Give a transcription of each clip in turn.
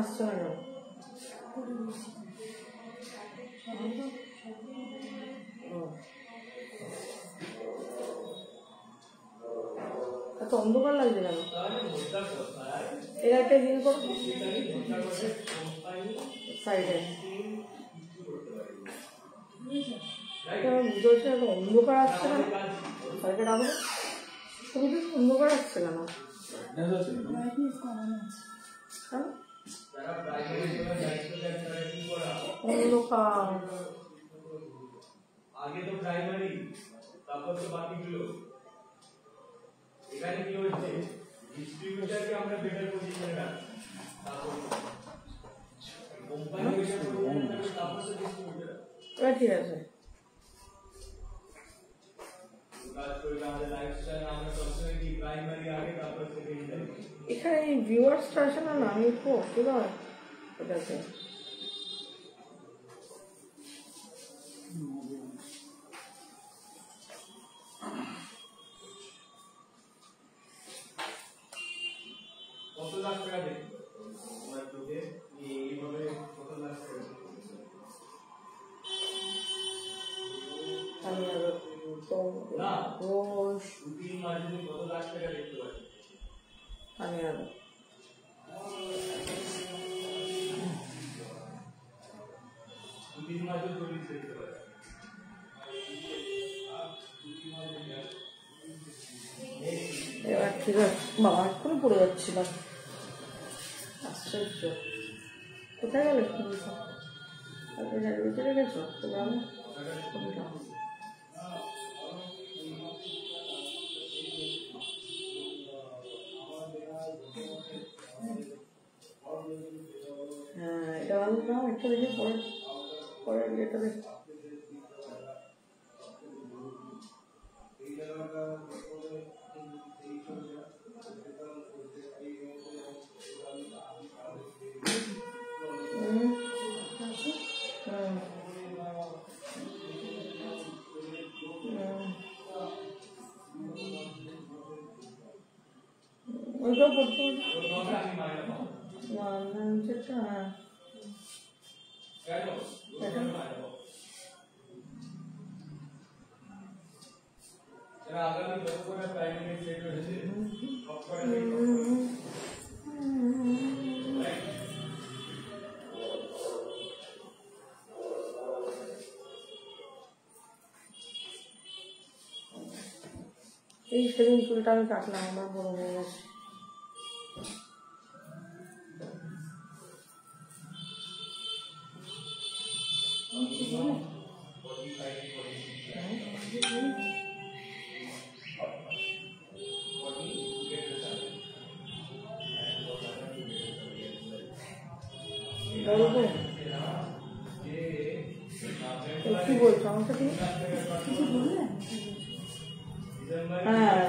আসছে না কেন? এত অন্ধকার লাগছে কেন? এর একটা দিন করো সাইডে, বুঝতে পারছি এত অন্ধকার আসছে কেন? সাইডে রাখো, খুবই অন্ধকার আসছে কেন? অন্ধকার আগে তো প্রাইমারি, তারপর তো বাকিগুলো। এখানে কি হচ্ছে, ডিস্ট্রিবিউটরকে আমরা বেটার পজিশনে রাখি, তারপর কোম্পানি বেটার পজিশনে রাখি, তারপর তো ডিস্ট্রিবিউটর। এটা ঠিক আছে। কাজ করে আমাদের লাইফস্টাইল আমরা সবসময় কি প্রাইমারি আগে, তারপর সেকেন্ডারি। এখানে এই ভিউয়ার্সটা আসে না, আমি একটু অসুবিধা হয় এটাতে। কত লাখ টাকা দেখতে তোমার চোখে এইভাবে কত লাখ টাকা আমি আর তো না রোজ 2-3 মাস যদি কত লাখ টাকা দেখতে পারি আমি আর 2-3 মাসে চল্লিশ দেখতে পারি। এবার ঠিক আছে, বাবা এক্ষুনি পড়ে যাচ্ছিলাম। আশ্চর্য, কোথায় গেলে ভিতরে গেছো? হ্যাঁ এটা ভালো না, একটা দেখে পরের ইয়েটা দেখ। ওইটাও করতে এই সেদিন চুলটা আমি কাটলাম, আমার বড় হয়ে গেছে। কি বলছো আমার সাথে? হ্যাঁ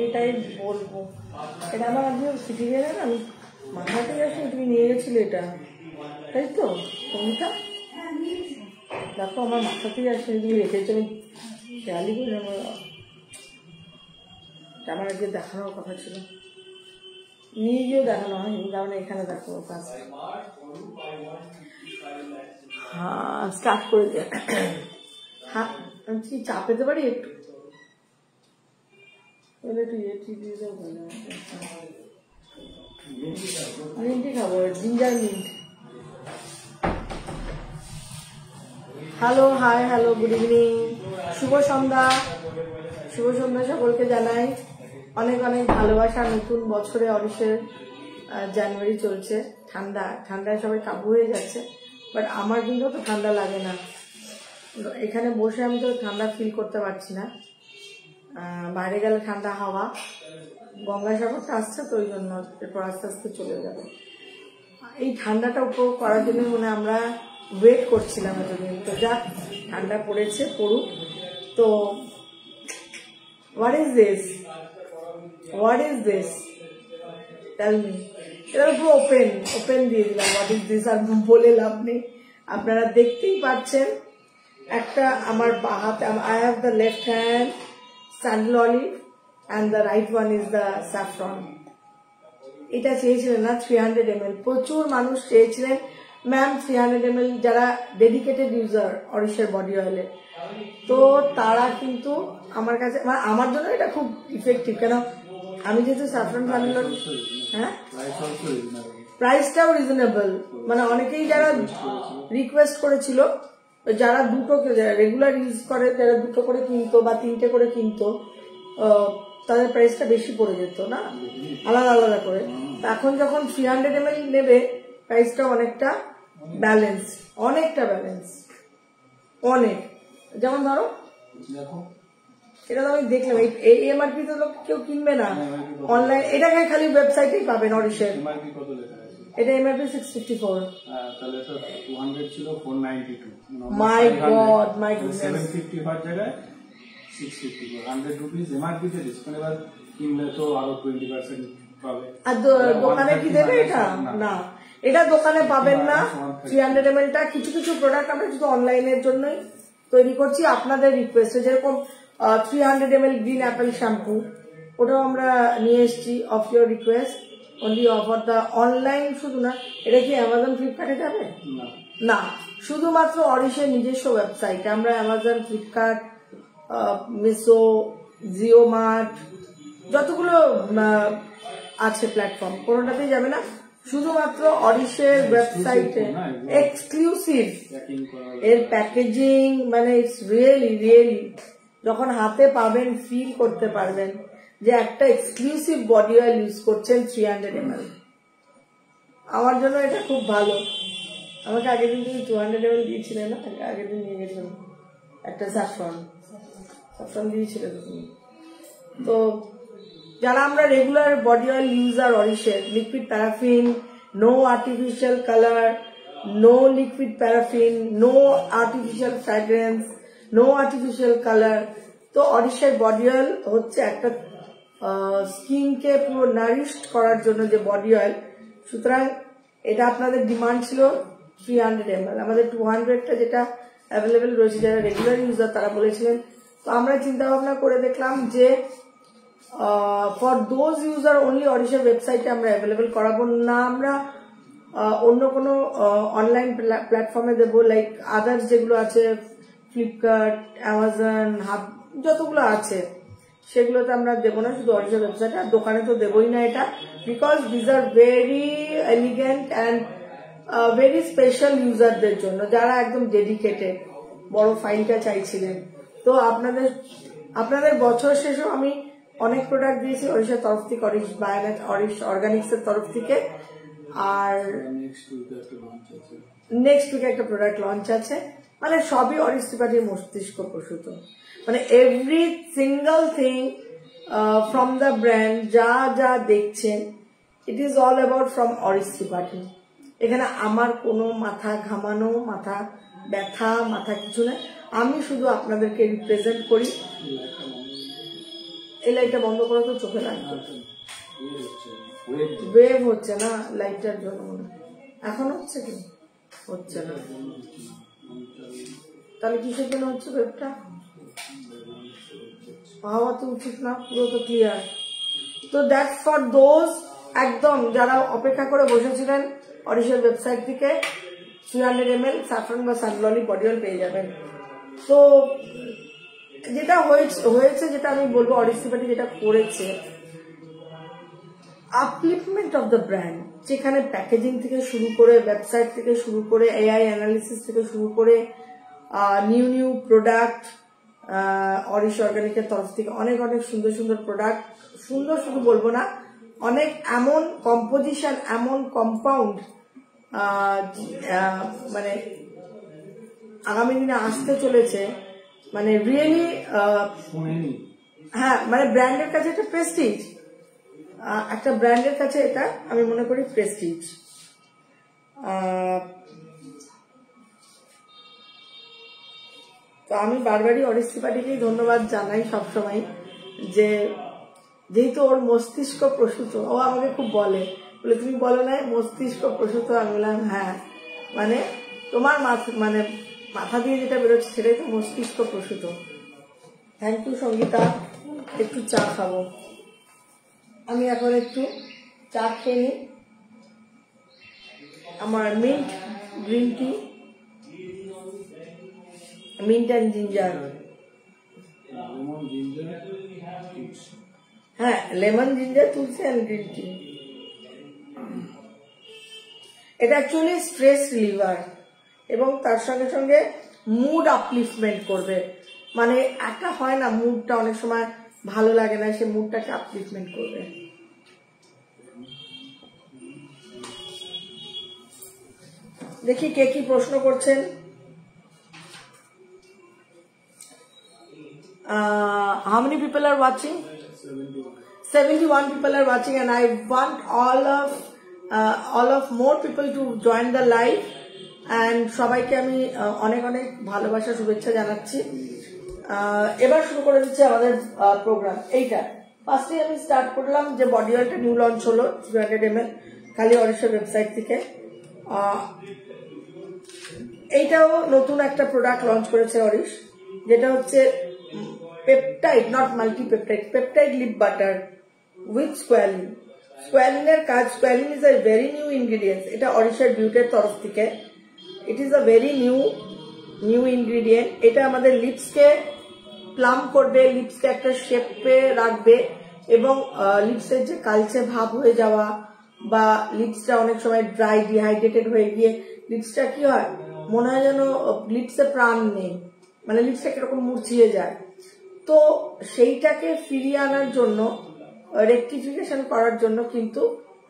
এটাই বলবো, এটা আমার আজকে সিটি গেলে না, আমি মাথাতে গেছি, তুমি নিয়ে গেছিলে এটা, তাই তো কোনটা? দেখো আমার মাথাতেই আসে, তুমি রেখেছো, আমি খেয়ালই করি আমার আজকে দেখানোর কথা ছিল, নিয়ে গিয়েও দেখানো হয়নি, কারণ এখানে দেখো কাজ। হ্যাঁ স্টার্ট করে দিয়ে হ্যাঁ আমি কি চা পেতে পারি একটু? মিন্টি খাবো, ginger mint. Hello, hi, hello, good evening, শুভ সন্ধ্যা সকলকে জানাই অনেক অনেক ভালোবাসা। নতুন বছরে অরিশের জানুয়ারি চলছে, ঠান্ডায় সবাই কাবু হয়ে যাচ্ছে, বাট আমার কিন্তু তো ঠান্ডা লাগে না। এখানে বসে আমি তো ঠান্ডা ফিল করতে পারছি না, বাইরে গেলে ঠান্ডা হাওয়া, গঙ্গাসাগরটা আসছে তো ওই জন্য এরপর আস্তে আস্তে চলে যাবে। এই ঠান্ডাটা উপভোগ করার জন্য মনে আমরা ওয়েট করছিলাম এতদিন, তো যাক ঠান্ডা পড়েছে, পড়ুক। তো what is this tell me. এটা পুরো ওপেন দিয়ে দিলাম, হোয়াট ইজ দিস, আর বলে লাভ নেই, আপনারা দেখতেই পাচ্ছেন। একটা আমার বাঁ হাতে, I have the left hand sandal olive and the right one is the saffron. এটা চেয়েছিলেন না 300 ml, প্রচুর মানুষ চেয়েছিলেন ম্যাম 300 ml যারা ডেডিকেটেড ইউজার অরিশের বডি অয়েলের, তো তারা কিন্তু আমার কাছে মানে আমার জন্য এটা খুব ইফেক্টিভ। কেন আমি যেহেতু স্যাফরন ভ্যানিলার, হ্যাঁ প্রাইসটাও রিজনেবল, মানে অনেকেই যারা রিকোয়েস্ট করেছিল, যারা দুটো রেগুলার ইউজ করে, যারা দুটো করে কিনতো বা 3টে করে কিনতো, তাদের প্রাইসটা বেশি পড়ে যেত না আলাদা আলাদা করে। এখন যখন 300 ml নেবে প্রাইসটা অনেকটা ব্যালেন্স, অনেক। যেমন ধরো এটা তো আমি দেখলাম এই এমআরপি তো লোক কেউ কিনবে না অনলাইন, এটাকে খালি ওয়েবসাইটেই পাবেন অরিশের। এটা এমআরপি 654, তাহলে তো 200 ছিল 492, মাই গড মাই গুডনেস, 750 হওয়ার জায়গায় 654, 100 রুপিস এমআরপি তে ডিসকাউন্ট। এবার কিনলে তো আরো 20% পাবে। আর দোকানে কি দেবে এটা? না, এটা দোকানে পাবেন না। 300 ml টা কিছু কিছু প্রোডাক্ট আমরা শুধু অনলাইনের জন্যই তৈরি করছি আপনাদের রিকোয়েস্টে, যেরকম 300 ml গ্রিন অ্যাপেল শ্যাম্পু, ওটাও আমরা নিয়ে এসেছি of your request, only offer the online. শুধু না, এটা কি অ্যামাজন ফ্লিপকার্টে যাবে না, শুধুমাত্র অরিশের নিজস্ব ওয়েবসাইটে। আমরা Amazon, Flipkart, Meesho, Jio mart, যতগুলো আছে প্ল্যাটফর্ম, কোনোটাতেই যাবে না, শুধুমাত্র অরিশের ওয়েবসাইটে এক্সক্লুসিভ। এর প্যাকেজিং মানে ইটস রিয়েলি যখন হাতে পাবেন ফিল করতে পারবেন যে একটা এক্সক্লুসিভ বডি অয়েল ইউজ করছেন 300 ml। আমার জন্য এটা খুব ভালো। আমাকে আগের দিন তুমি 200 ml দিয়েছিলে না, আগের দিন নিয়ে গেছিলাম একটা স্যাফরন দিয়েছিলে তুমি। তো যারা আমরা রেগুলার বডি অয়েল ইউজার অরিশের, liquid paraffin, no artificial colour, no liquid paraffin, no artificial fragrance, no artificial colour, তো অরিশের বডি অয়েল হচ্ছে একটা স্কিনকে পুরো নারিশড করার জন্য যে বডি অয়েল। সুতরাং এটা আপনাদের ডিমান্ড ছিল 300 ml, আমাদের 200টা যেটা অ্যাভেলেবেল রয়েছে যারা রেগুলার ইউজার তারা বলেছিলেন। তো আমরা চিন্তা ভাবনা করে দেখলাম যে ফর দোজ ইউজার অনলি অরিশের ওয়েবসাইটে আমরা অ্যাভেলেবেল করাবো না, আমরা অন্য কোনো অনলাইন প্ল্যাটফর্মে দেবো, লাইক আদার্স যেগুলো আছে ফ্লিপকার্ট, অ্যামাজন, হাব, যতগুলো আছে সেগুলোতে আমরা দেবো না, শুধু অরিশের ওয়েবসাইটে। আর দোকানে তো দেবোই না এটা, because these are very elegant and very special ইউজারদের জন্য, যারা একদম ডেডিকেটেড, বড় ফাইলটা চাইছিলেন। তো আপনাদের বছর শেষেও আমি অনেক প্রোডাক্ট দিয়েছি অরিশের তরফ থেকে, অরিশ অর্গানিক্স এর তরফ থেকে। আর নেক্সট উইকে একটা প্রোডাক্ট লঞ্চ আছে, মানে সবই অরিশ ত্রিপাঠীর মস্তিষ্ক প্রসূত, মানে every single thing from the brand, যা যা দেখছেন it is all about from Auris Tripathi. এখানে আমার কোনো মাথা ঘামানো, মাথা ব্যথা, মাথা কিছু নেই, আমি শুধু আপনাদেরকে রিপ্রেজেন্ট করি। এই লাইটটা বন্ধ করো তো, চোখে লাগবে, ওয়েভ হচ্ছে না লাইটটার জন্য, এখন হচ্ছে কি হচ্ছে না, তাহলে কিসের জন্য হচ্ছে ওয়েভটা? হাওয়া তো উচিত না, পুরো তো ক্লিয়ার। তো দ্যাটস ফর দোজ একদম যারা অপেক্ষা করে বসেছিলেন অরিশের ওয়েবসাইট থেকে 300 ml স্যাফরন বা সানললি বডি অয়েল পেয়ে যাবেন। তো যেটা হয়েছে যেটা আমি বলবো অরিশ ত্রিপাঠী যেটা করেছে, আপলিফমেন্ট অফ দ্য ব্র্যান্ড, যেখানে প্যাকেজিং থেকে শুরু করে, ওয়েবসাইট থেকে শুরু করে, এআই অ্যানালিসিস থেকে শুরু করে, নিউ প্রোডাক্ট অরিশ অর্গানিকের তরফ থেকে অনেক অনেক সুন্দর সুন্দর প্রোডাক্ট, সুন্দর শুধু বলবো না, অনেক এমন কম্পোজিশন, এমন কম্পাউন্ড মানে আগামী দিনে আসতে চলেছে, মানে রিয়েলি হ্যাঁ, মানে ব্র্যান্ডের কাছে এটা প্রেস্টিজ, একটা ব্র্যান্ডের কাছে এটা আমি মনে করি প্রেস্টিজ। তো আমি বারবারই অরিশ ত্রিপাঠীকেই ধন্যবাদ জানাই সবসময়, যে যেহেতু ওর মস্তিষ্ক প্রসূত, ও আমাকে খুব বলে তুমি বলো না মস্তিষ্ক প্রসূত, আমি বললাম হ্যাঁ, মানে তোমার মানে মাথা দিয়ে যেটা বেরোচ্ছে সেটাই তো মস্তিষ্ক প্রসূত। Thank you Sangeeta. একটু চা খাবো আমি এখন, একটু চা খেয়ে নি। আমার mint green tea, mint and ginger. Lemon ginger হ্যাঁ, lemon ginger tulsi and green tea. এটা অ্যাকচুয়ালি স্ট্রেস রিলিভার এবং তার সঙ্গে সঙ্গে মুড আপলিফটমেন্ট করবে। মানে একটা হয় না, মুডটা অনেক সময় ভালো লাগে না, সে মুডটাকে আপলিফটমেন্ট করবে। দেখি কে কি প্রশ্ন করছেন। How many people are watching? 71 people are watching, and I want all of more people to join the live. And সবাইকে আমি অনেক অনেক ভালোবাসা শুভেচ্ছা জানাচ্ছি। এবার শুরু করে দিচ্ছি আমাদের প্রোগ্রাম। এইটা ফার্স্টে আমি স্টার্ট করলাম যে বডি অয়েলটা নিউ লঞ্চ হলো 200 ml খালি অরিশের ওয়েবসাইট থেকে। এইটাও নতুন একটা প্রোডাক্ট লঞ্চ করেছে অরিশ, যেটা হচ্ছে peptide, not multipeptide, peptide lip butter with squalene. স্কোয়ালিনের কাজ, squalene is a very new ingredients, এটা অরিশের বিউটির তরফ থেকে। It is a very new ingredient. এটা আমাদের লিপসকে প্লাম করবে, লিপসকে একটা শেপে রাখবে এবং লিপসের যে কালচে ভাব হয়ে যাওয়া বা লিপসটা অনেক সময় ড্রাই ডিহাইড্রেটেড হয়ে গিয়ে লিপসটা কি হয়, মনে হয় যেন লিপসে প্রাণ নেই, মানে লিপসটা কিরকম মুরছিয়ে যায়। তো সেইটাকে ফিরিয়ে আনার জন্য, রেকটিফিকেশন করার জন্য কিন্তু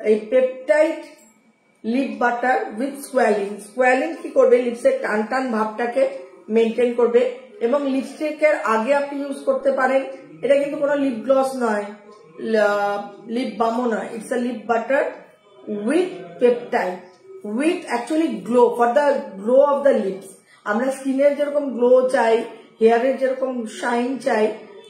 এই peptide lip butter with squalene. Squalene কি করবে, লিপসের টান টান ভাবটাকে মেনটেন করবে এবং লিপস্টিকের আগে আপনি ইউজ করতে পারেন। এটা কিন্তু কোনো লিপ গ্লস নয়, লিপ বামও নয়, it's a lip butter with peptide with actually glow, for the glow of the lips. আমরা স্কিনের যেরকম গ্লো চাই, হেয়ারের যেরকম শাইন চাই,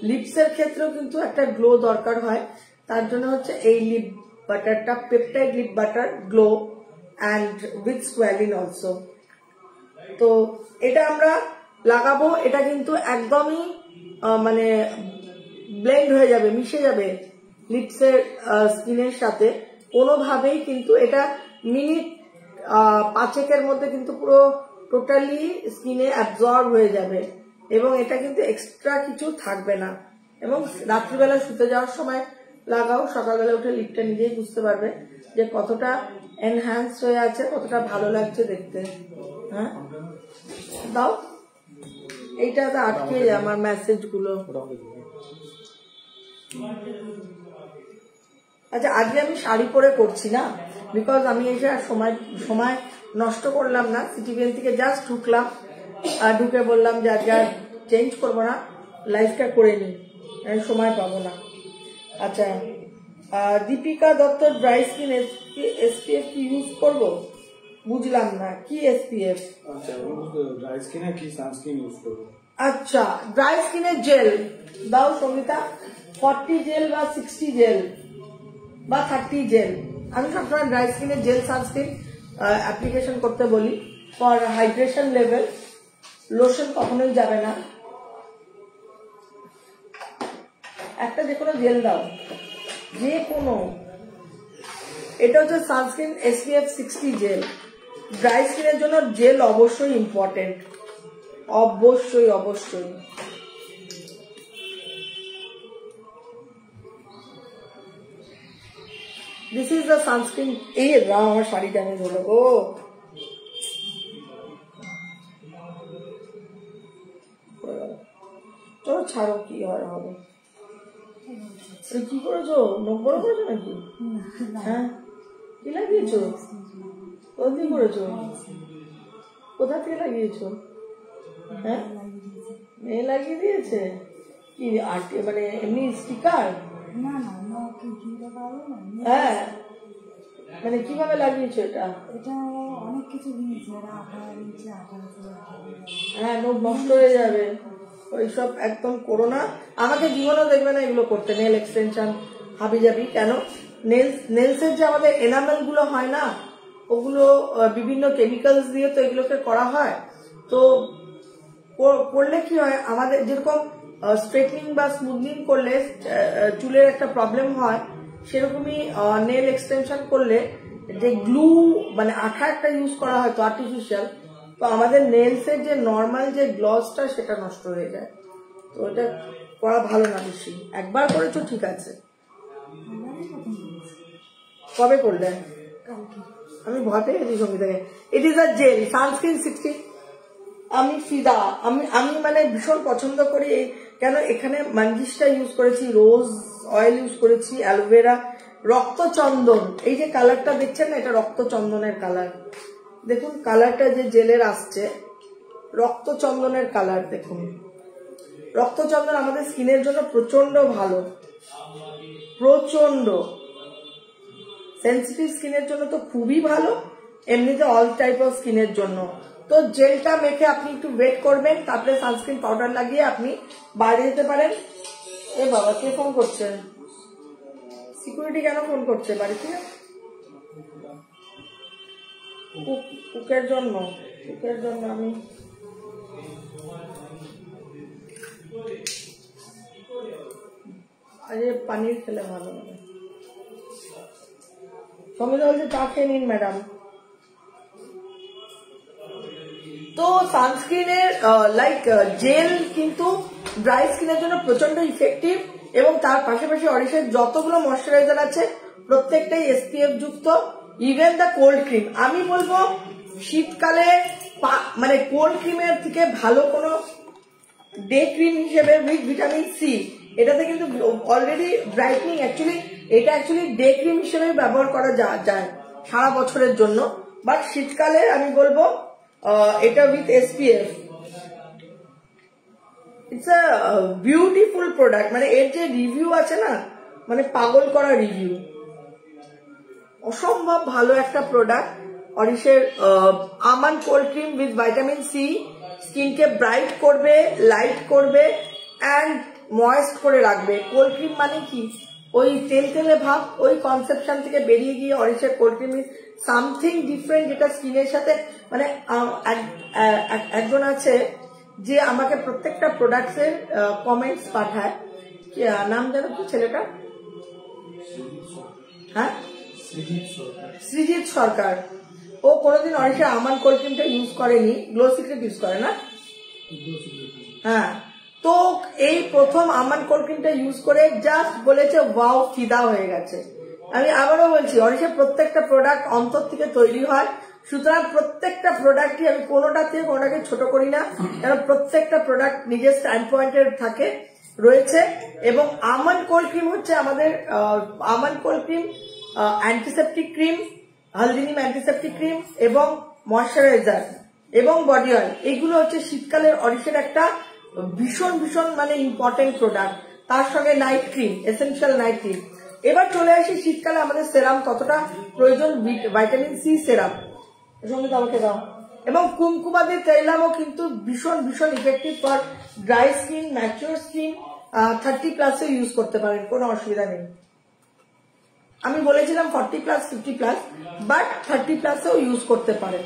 লিপসের ক্ষেত্রেও কিন্তু একটা গ্লো দরকার হয়। তার জন্য হচ্ছে এই লিপ বাটারটা, peptide lip butter glow and with squalene also. তো এটা আমরা লাগাবো, এটা কিন্তু একদমই মানে ব্লেন্ড হয়ে যাবে, মিশে যাবে লিপসের স্কিনের সাথে। কোনোভাবেই কিন্তু এটা মিনিট 5 মধ্যে কিন্তু পুরো টোটালি স্কিনে অ্যাবজর্ব হয়ে যাবে এবং এটা কিন্তু এক্সট্রা কিছু থাকবে না। এবং রাত্রিবেলা শুতে যাওয়ার সময় লাগাও, সকালবেলা উঠে লিপটা নিজেই বুঝতে পারবে যে কতটা এনহ্যান্স হয়ে আছে, কতটা ভালো লাগছে দেখতে। হ্যাঁ দাও, এইটা তো আটকে যায় আমার মেসেজ গুলো। আচ্ছা, আজকে আমি শাড়ি পরে করছি না, বিকজ আমি এসে সময় নষ্ট করলাম না। সিটিভিএন থেকে জাস্ট ঢুকলাম, ঢুকে বললাম যে আজকে আর চেঞ্জ করবো না, লাইফটা করে নিই, আমি সময় পাবো না। আচ্ছা, Deepika Dutta dry skin SPF কি ইউজ করবো? বুঝলাম না, কি এসপিএফ? আচ্ছা, ড্রাই স্কিনে কি সানস্ক্রিন ইউজ করব? আচ্ছা, ড্রাই স্কিনের জেল দাও সঙ্গীতা, 40 জেল বা 60 জেল বা 30 জেল। আমি সবসময় ড্রাই স্কিনের জেল সানস্ক্রিন অ্যাপ্লিকেশন করতে বলি ফর হাইড্রেশন লেভেল। লোশন কখনোই যাবে না, একটা যে কোনো জেল দাও, যে কোনো। এটা হচ্ছে সানস্ক্রিন এসপিএফ 60 জেল। ড্রাই স্কিনের জন্য জেল অবশ্যই ইম্পর্টেন্ট, অবশ্যই অবশ্যই। This is the sunscreen. এই রাম, আমার শাড়িটা আমি ধরো গো। চলো ছাড়ো, কি হয় হবে। কি করেছো, নম্বর করেছো নাকি? হ্যাঁ, কি লাগিয়েছো? কোথা করেছো? কোথা থেকে লাগিয়েছো? হ্যাঁ, মেয়ে লাগিয়ে দিয়েছে। কি মানে এমনি স্টিকার? হ্যাঁ, মানে কিভাবে লাগিয়েছো এটা? অনেক কিছু দিয়েছে, হ্যাঁ, নোট নষ্ট হয়ে যাবে, ওইসব একদম করো না। আমাকে জীবনেও দেখবে না এগুলো করতে, নেল এক্সটেনশন হাবি যাবি। কেন, নেলসের যে আমাদের এনামেল গুলো হয় না, ওগুলো বিভিন্ন কেমিক্যালস দিয়ে তো এগুলোকে করা হয়। তো করলে কি হয়, আমাদের যেরকম স্ট্রেটনিং বা স্মুথনিং করলে চুলের একটা প্রবলেম হয়, সেরকমই নেল এক্সটেনশন করলে যে গ্লু মানে আঠা একটা ইউজ করা হয় তো আর্টিফিশিয়াল, তো আমাদের নেলসের যে নর্মাল যে গ্লসটা সেটা নষ্ট হয়ে যায়, তো এটা করা ভালো না বেশি। একবার করেছো ঠিক আছে, কবে করলে? আমি ভয় পেয়ে গেছি সঙ্গীতাকে। It is a gel sunscreen 60। আমি ফিদা, আমি মানে ভীষণ পছন্দ করি। কেন এখানে মাঞ্জিসটা ইউজ করেছি, রোজ অয়েল ইউজ করেছি, অ্যালোভেরা, রক্তচন্দন। এই যে কালারটা দেখছেন না, এটা রক্তচন্দনের কালার। দেখুন কালারটা যে জেলের আসছে রক্তচন্দনের কালার। দেখুন রক্তচন্দন আমাদের স্কিনের জন্য প্রচন্ড ভালো, প্রচন্ড সেন্সিটিভ স্কিনের জন্য তো খুবই ভালো, এমনিতে অল টাইপ অফ স্কিনের জন্য। তো জেলটা মেখে আপনি একটু ওয়েট করবেন, তারপরে সানস্ক্রিন পাউডার লাগিয়ে আপনি বাইরে যেতে পারেন। এ বাবা কে ফোন করছে? সিকিউরিটি কেন ফোন করছে বাড়ি থেকে? কুকের জন্য আমি আরে পানির খেলে ভালো হবে। সঙ্গীতা বলছে চা খেয়ে নিন ম্যাডাম। তো সানস্ক্রিনের লাইক জেল কিন্তু ড্রাই স্কিনের জন্য প্রচন্ড ইফেক্টিভ, এবং তার পাশাপাশি অরিশের যতগুলো ময়শ্চারাইজার আছে প্রত্যেকটাই এসপিএফ যুক্ত। ইভেন দ্য কোল্ড ক্রিম, আমি বলবো শীতকালে মানে কোল্ড ক্রিমের থেকে ভালো কোনো ডে ক্রিম হিসেবে উইথ ভিটামিন সি, এটাতে কিন্তু অলরেডি ব্রাইটনিং, এটা অ্যাকচুয়ালি ডে ক্রিম হিসেবে ব্যবহার করা যায় সারা বছরের জন্য। বাট শীতকালে আমি বলবো এটা with SPF, it's a beautiful product. মানে এর যে রিভিউ আছে না, মানে পাগল করা রিভিউ, অসম্ভব ভালো একটা প্রোডাক্ট। অরিশের almond cold cream with vitamin C স্কিনকে ব্রাইট করবে, লাইট করবে অ্যান্ড ময়েস্ট করে রাখবে। কোল্ড ক্রিম মানে কি ওই তেল ভাব, ওই কনসেপশন থেকে বেরিয়ে গিয়ে অরিশের cold cream is something different, যেটা স্কিনের সাথে মানে একজন আছে যে আমাকে প্রত্যেকটা প্রোডাক্টসের কমেন্টস পাঠায়, নাম জানো কি ছেলেটা? হ্যাঁ, সৃজিত সরকার। ও কোনোদিন অরিশের আমন্ড কোল্ড ক্রিমটা ইউজ করেনি, গ্লো সিক্রেট ইউজ করে না। হ্যাঁ, তো এই প্রথম আমন্ড কোল্ড ক্রিমটা ইউজ করে জাস্ট বলেছে ওয়াও, ফিদা হয়ে গেছে। আমি আবারও বলছি অরিশের প্রত্যেকটা প্রোডাক্ট অন্তর থেকে তৈরি হয়, সুতরাং প্রত্যেকটা প্রোডাক্টই আমি কোনোটাকে ছোট করি না, কারণ প্রত্যেকটা প্রোডাক্ট নিজের স্ট্যান্ড পয়েন্টের থাকে রয়েছে। এবং আমন্ড কোল্ড ক্রিম হচ্ছে আমাদের almond cold cream, antiseptic cream, haldi neem antiseptic cream এবং ময়শ্চারাইজার এবং বডি অয়েল, এইগুলো হচ্ছে শীতকালের অরিশের একটা ভীষণ মানে ইম্পর্টেন্ট প্রোডাক্ট। তার সঙ্গে night cream, essential night cream. এবার চলে আসি শীতকালে আমাদের সেরাম কতটা প্রয়োজন, ভাইটামিন সি সেরাম সঙ্গে আমাকে দাও। এবং কুমকুমাদি তৈলামও কিন্তু ভীষণ effective for dry skin, mature skin. 30+ use করতে পারেন, কোনো অসুবিধা নেই। আমি বলেছিলাম 40+, 50+, বাট 30+ও ইউজ করতে পারেন।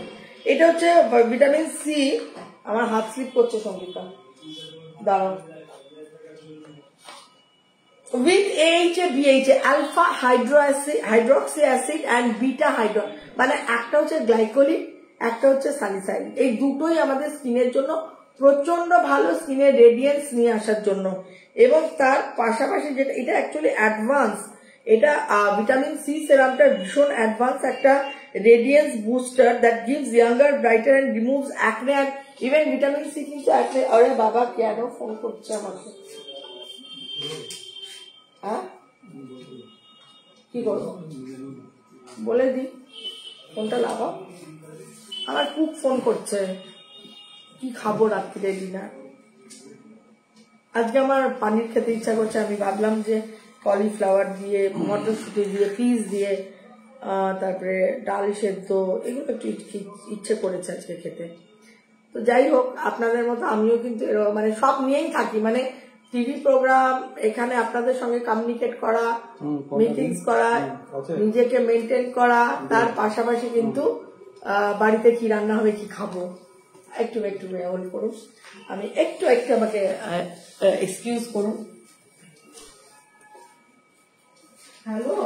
এটা হচ্ছে ভিটামিন সি। আমার হাত স্লিপ করছে সঙ্গীতা, দাঁড়াও। With AHA, BHA, alpha hydroxy acid and beta hydro, মানে একটা হচ্ছে গ্লাইকোলিক, একটা হচ্ছে সালিসাইল। এই দুটোই আমাদের স্কিনের জন্য প্রচন্ড ভালো, স্কিনের রেডিয়েন্স নিয়ে আসার জন্য। এবং তার পাশাপাশি যেটা, এটা অ্যাকচুয়ালি অ্যাডভান্স, এটা ভিটামিন সি সেরামটা ভীষণ অ্যাডভান্স একটা radiance booster that gives younger, brighter and removes acne. And even vitamin C কিন্তু অ্যাকনে। আরে বাবা কেন ফোন করছে আমাকে? হ্যাঁ, কি করবো বলে দি, ফোনটা লাগাও। আমার কুক ফোন করছে, কি খাবো রাত্রিরে ডিনার। আজকে আমার পানির খেতে ইচ্ছা করছে, আমি ভাবলাম যে কলিফ্লাওয়ার দিয়ে, মটরশুঁটি দিয়ে, পিস দিয়ে, তারপরে ডাল সেদ্ধ, এগুলো একটু ইচ্ছে করেছে আজকে খেতে। তো যাই হোক, আপনাদের মতো আমিও কিন্তু মানে সব নিয়েই থাকি, মানে টিভি প্রোগ্রাম, এখানে আপনাদের সঙ্গে কমিউনিকেট করা, মিটিংস করা, নিজেকে মেনটেন করা, তার পাশাপাশি কিন্তু বাড়িতে কি রান্না হবে, কি খাবো। একটু হোল্ড করুন, আমি একটু আমাকে এক্সকিউজ করুন। হ্যালো,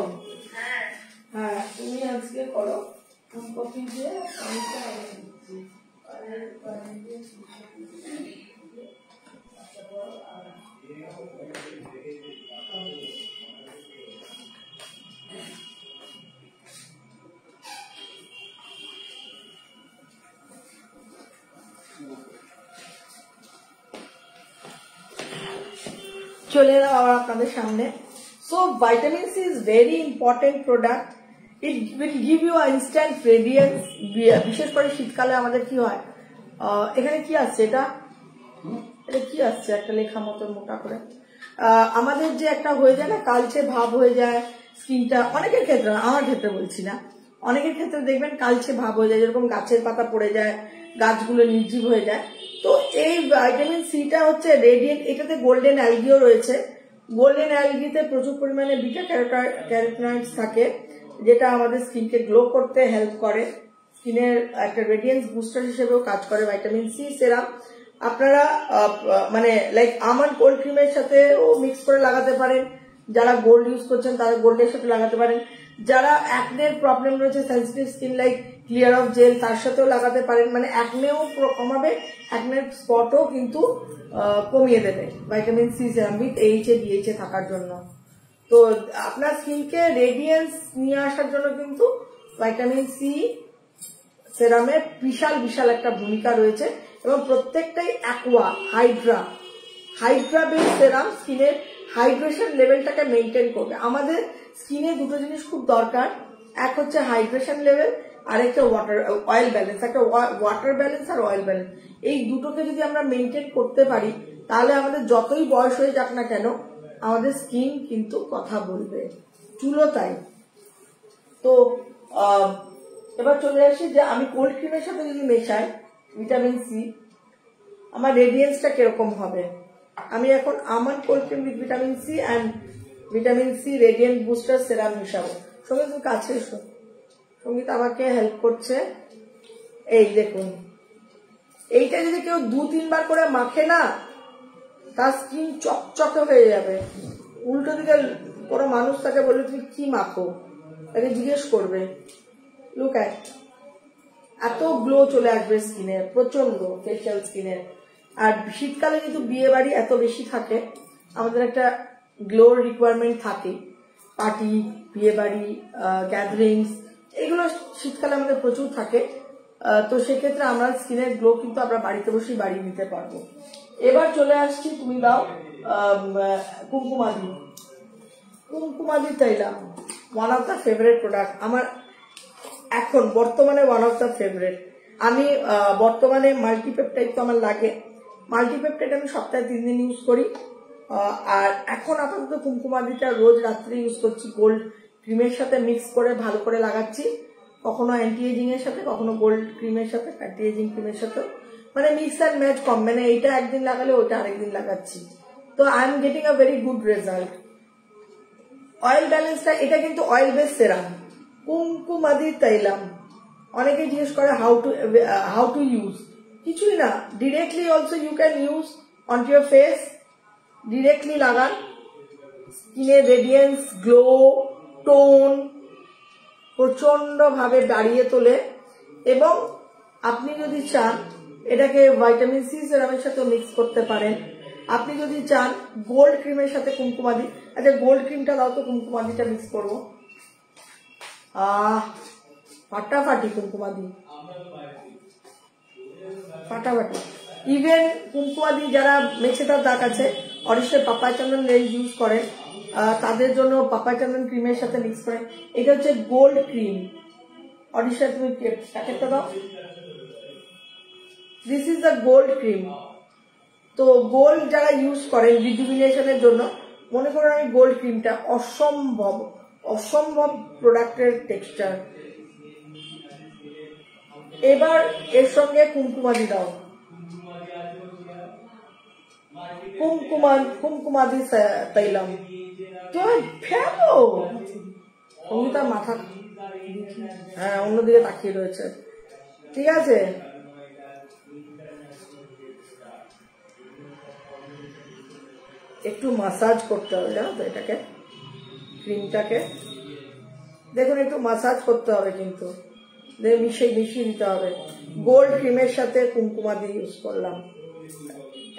হ্যাঁ তুমি আজকে করো ফুলকপি দিয়ে পানিটা দিচ্ছি। চলে এলাম আবার আপনাদের সামনে। So vitamin C is very important product. It will give you instant radiance. বিশেষ করে শীতকালে আমাদের কি হয়, এখানে কি আসছে, এটা কি আসছে একটা লেখা মতো মোটা করে, আমাদের যে একটা হয়ে যায় না কালচে ভাব হয়ে যায় স্কিনটা, অনেকের ক্ষেত্রে, আমার ক্ষেত্রে বলছি না, অনেকের ক্ষেত্রে দেখবেন কালচে ভাব হয়ে যায়, যেরকম গাছের পাতা পড়ে যায়, গাছগুলো নির্জীব হয়ে যায়। তো এই ভিটামিন সিটা হচ্ছে রেডিয়েন্ট, এটাতে গোল্ডেন অ্যালগিও রয়েছে। গোল্ডেন অ্যালগিতে প্রচুর পরিমাণে বিটা ক্যারোটিনয়েডস থাকে, যেটা আমাদের স্কিনকে গ্লো করতে হেল্প করে, স্কিনের একটা রেডিয়েন্স বুস্টার হিসেবেও কাজ করে ভিটামিন সি সেরাম। আপনারা মানে লাইক আমন্ড কোল্ড ক্রিমের সাথেও মিক্স করে লাগাতে পারেন, যারা গোল্ড ইউজ করছেন তারা গোল্ডের সাথে লাগাতে পারেন, যারা অ্যাকনের প্রবলেম রয়েছে sensitive skin like clear off gel তার সাথেও লাগাতে পারেন, মানে অ্যাকনেও কমাবে, অ্যাকনের স্পটও কিন্তু কমিয়ে দেবে vitamin C serum with HA DHA থাকার জন্য। তো আপনার স্কিনকে রেডিয়েন্স নিয়ে আসার জন্য কিন্তু ভিটামিন সি সেরামের বিশাল বিশাল একটা ভূমিকা রয়েছে, এবং প্রত্যেকটাই অ্যাকোয়া হাইড্রা বেস সেরাম স্কিনের হাইড্রেশন লেভেলটাকে মেনটেন করবে। আমাদের স্কিনে দুটো জিনিস খুব দরকার, এক হচ্ছে হাইড্রেশন লেভেল, আর একটা অয়েল ব্যালেন্স, একটা ওয়াটার ব্যালেন্স আর অয়েল ব্যালেন্স। এই দুটোকে যদি আমরা মেনটেন করতে পারি তাহলে আমাদের যতই বয়স হয়ে যাক না কেন আমাদের স্কিন কিন্তু কথা বলবে, চুলও তাই। তো এবার চলে আসি যে আমি কোল্ড ক্রিমের সাথে যদি মেশাই ভিটামিন সি, আমার রেডিয়েন্সটা কিরকম হবে। আমি এখন almond cold cream with vitamin C and vitamin C radiant booster serum মিশাবো। সঙ্গে তুমি কাছে এসো, সঙ্গীত আমাকে হেল্প করছে। এই দেখুন, এইটা যদি কেউ 2-3 বার করে মাখে না, তার স্কিন চকচকে হয়ে যাবে। উল্টো দিকে কোনো মানুষ তাকে বললে তুমি কি মাখো, তাকে জিজ্ঞেস করবে, লুক অ্যাট, এত গ্লো চলে আসবে স্কিনে, প্রচন্ড ফেশিয়াল স্কিনের। আর শীতকালে কিন্তু বিয়ে বাড়ি এত বেশি থাকে, আমাদের একটা গ্লোর রিকোয়ারমেন্ট থাকে, পার্টি, বিয়ে বাড়ি, গ্যাদারিংস, এগুলো শীতকালে আমাদের প্রচুর থাকে। তো সেক্ষেত্রে আমরা স্কিনের গ্লো কিন্তু আমরা বাড়িতে বসেই বাড়িয়ে নিতে পারবো। এবার চলে আসছি, তুমি দাও Kumkumadi tailam, one of the favourite product আমার এখন বর্তমানে, ওয়ান অফ দ্য ফেভারিট। আমি বর্তমানে মাল্টিপেপটাইড তো আমার লাগে, মাল্টিপেপটাইড আমি সপ্তাহে 3 দিন ইউজ করি। আর এখন আপাতত কুমকুমাদিটা রোজ রাত্রে ইউজ করছি, গোল্ড ক্রিমের সাথে মিক্স করে ভালো করে লাগাচ্ছি, কখনো অ্যান্টি এজিং এর সাথে, কখনো গোল্ড ক্রিমের সাথে, অ্যান্টি এজিং ক্রিমের সাথে, মানে মিক্স অ্যান্ড ম্যাচ কম, মানে এইটা একদিন লাগালে ওইটা আরেকদিন লাগাচ্ছি। তো I am getting a very good result. Oil ব্যালেন্সটা, এটা কিন্তু অয়েল বেস সেরাম, কুমকুমাদি তৈলাম। অনেকে জিজ্ঞেস করে হাউ টু ইউজ, কিছুই না, directly also you can use on your face, directly লাগান, স্কিনের রেডিয়েন্স, গ্লো, টোন প্রচন্ড ভাবে বাড়িয়ে তোলে। এবং আপনি যদি চান এটাকে ভিটামিন সি সেরামের সাথে মিক্স করতে পারেন, আপনি যদি চান গোল্ড ক্রিমের সাথে কুমকুমাদি, আচ্ছা গোল্ড ক্রিমটা দাও তো, কুমকুমাদিটা মিক্স করবো, ফাটাফাটি কুমকুমাদি, ফাটাফাটি। ইভেন কুমকুমাদি যারা মেছেদার দাগ আছে, অরিশের পাপায় চন্দন লেন্স ইউজ করে, তাদের জন্য পাপায় চন্দন ক্রিমের সাথে মিক্স করে। এটা হচ্ছে গোল্ড ক্রিম, অরিশা তুমি প্যাকেটটা দাও, this is the gold cream. তো গোল্ড যারা ইউজ করেন রিজুভিনেশনের জন্য, মনে করুন আমি গোল্ড ক্রিমটা অসম্ভব অসম্ভব প্রোডাক্টের টেক্সচার। এবার এর সঙ্গে কুমকুমাদি দাও, কুমকুমাদি তৈলাম, তুমি ফেলো। অমিতার মাথা হ্যাঁ অন্যদিকে তাকিয়ে রয়েছে, ঠিক আছে। একটু মাসাজ করতে হবে, জানো তো এটাকে, ক্রিমটাকে দেখুন একটু মাসাজ করতে হবে, কিন্তু মিশিয়ে দিতে হবে। গোল্ড ক্রিমের সাথে কুমকুমাদি ইউজ করলাম।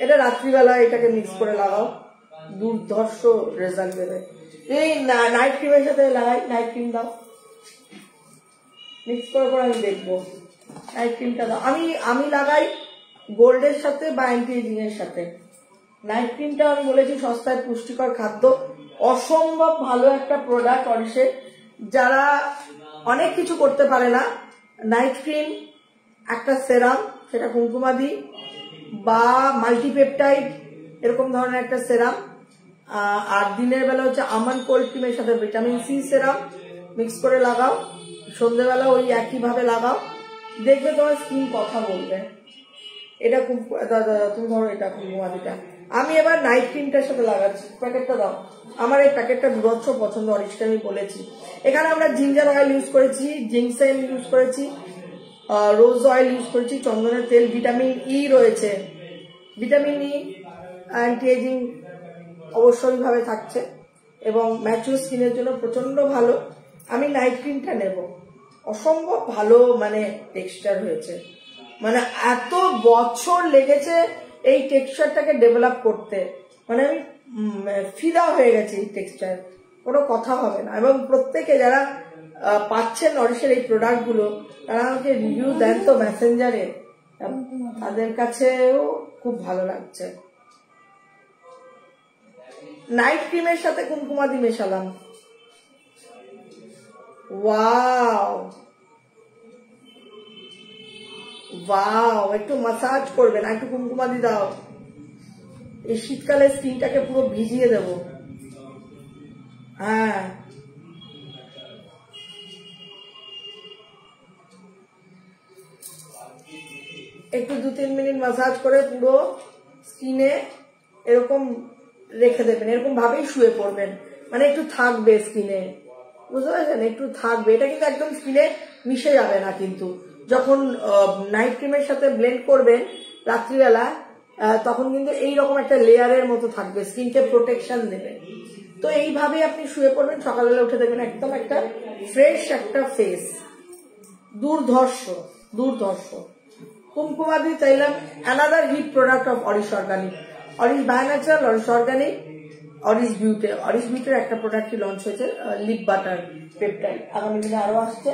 এটা রাত্রিবেলা এটাকে মিক্স করে লাগাও, দুর্ধর্ষ রেজাল্ট দেবে। এই নাইট ক্রিমের সাথে লাগাই, নাইট ক্রিম দাও, মিক্স করে করে আমি দেখবো। নাইট ক্রিমটা দাও। আমি লাগাই গোল্ডের সাথে বা অ্যান্টি এজিং এর সাথে। নাইট ক্রিমটা আমি বলেছি সস্তায় পুষ্টিকর খাদ্য, অসম্ভব ভালো একটা প্রোডাক্ট অরিশের। যারা অনেক কিছু করতে পারে না, নাইট ক্রিম, একটা সেরাম, সেটা কুমকুমাদি বা মাল্টিপেপটাইড এরকম ধরনের একটা সেরাম, আর দিনের বেলা হচ্ছে আমন্ড কোল্ড ক্রিমের সাথে ভিটামিন সি সেরাম মিক্স করে লাগাও। সন্ধ্যেবেলা ওই একইভাবে লাগাও, দেখবে তোমার স্কিন কথা বলবে। এটা তুমি ধরো এটা কুমকুমাদিটা। আমি এবার নাইট ক্রিমটার সাথে লাগাচ্ছি। প্যাকেটটা দাও। আমার এই প্যাকেটটা বিভৎস পছন্দ, অরিশকে আমি বলেছি। এখানে আমরা জিঞ্জার অয়েল ইউজ করেছি, জিংসেন ইউজ করেছি, রোজ অয়েল ইউজ করেছি, চন্দনের তেল, ভিটামিন ই রয়েছে। ভিটামিন ই অ্যান্টি এজিং অবশ্যই ভাবে থাকছে এবং ম্যাচিউর স্কিনের জন্য প্রচন্ড ভালো। আমি নাইট ক্রিমটা নেব, অসম্ভব ভালো মানে টেক্সচার হয়েছে। মানে এত বছর লেগেছে এই টেক্সচারটাকে ডেভেলপ করতে, মানে আমি ফিদা হয়ে গেছি এই টেক্সচার, কোনো কথা হবে না। এবং প্রত্যেকে যারা পাচ্ছেন অরিশের এই প্রোডাক্টগুলো, তারা আমাকে রিভিউ দেন তো মেসেঞ্জারে, তাদের কাছেও খুব ভালো লাগছে। নাইট ক্রিমের সাথে কুমকুমাদি মেশালাম। ওয়াও ওয়াও, একটু মাসাজ করবে না, একটু কুমকুমাদি দাও। এই শীতকালে স্কিনটাকে পুরো ভিজিয়ে দেব। হ্যাঁ, একটু 2-3 মিনিট মাসাজ করে পুরো স্কিনে এরকম রেখে দেবেন, এরকম ভাবেই শুয়ে পড়বেন, মানে একটু থাকবে স্কিনে, বুঝতে পারছেন? একটু থাকবে। এটা কিন্তু একদম স্কিনে মিশে যাবে না, কিন্তু যখন নাইট ক্রিমের সাথে ব্লেন্ড করবেন রাত্রিবেলা, তখন কিন্তু এইরকম একটা লেয়ারের মতো থাকবে, স্কিনকে প্রোটেকশন দেবে। তো এইভাবে আপনি শুয়ে পড়বেন, সকালবেলা উঠে দেখবেন একদম একটা ফ্রেশ একটা ফেস। দুর্ধর্ষ দুর্ধর্ষ। কুমকুমাদি চাইলাম another hit product of Orish organic, Orish bionatural, Orish organic, Orish beauty. অরিশ বিউটির একটা প্রোডাক্টই লঞ্চ হয়েছে, লিপ বাটার পেপটাইড, আগামী দিনে আরো আসছে।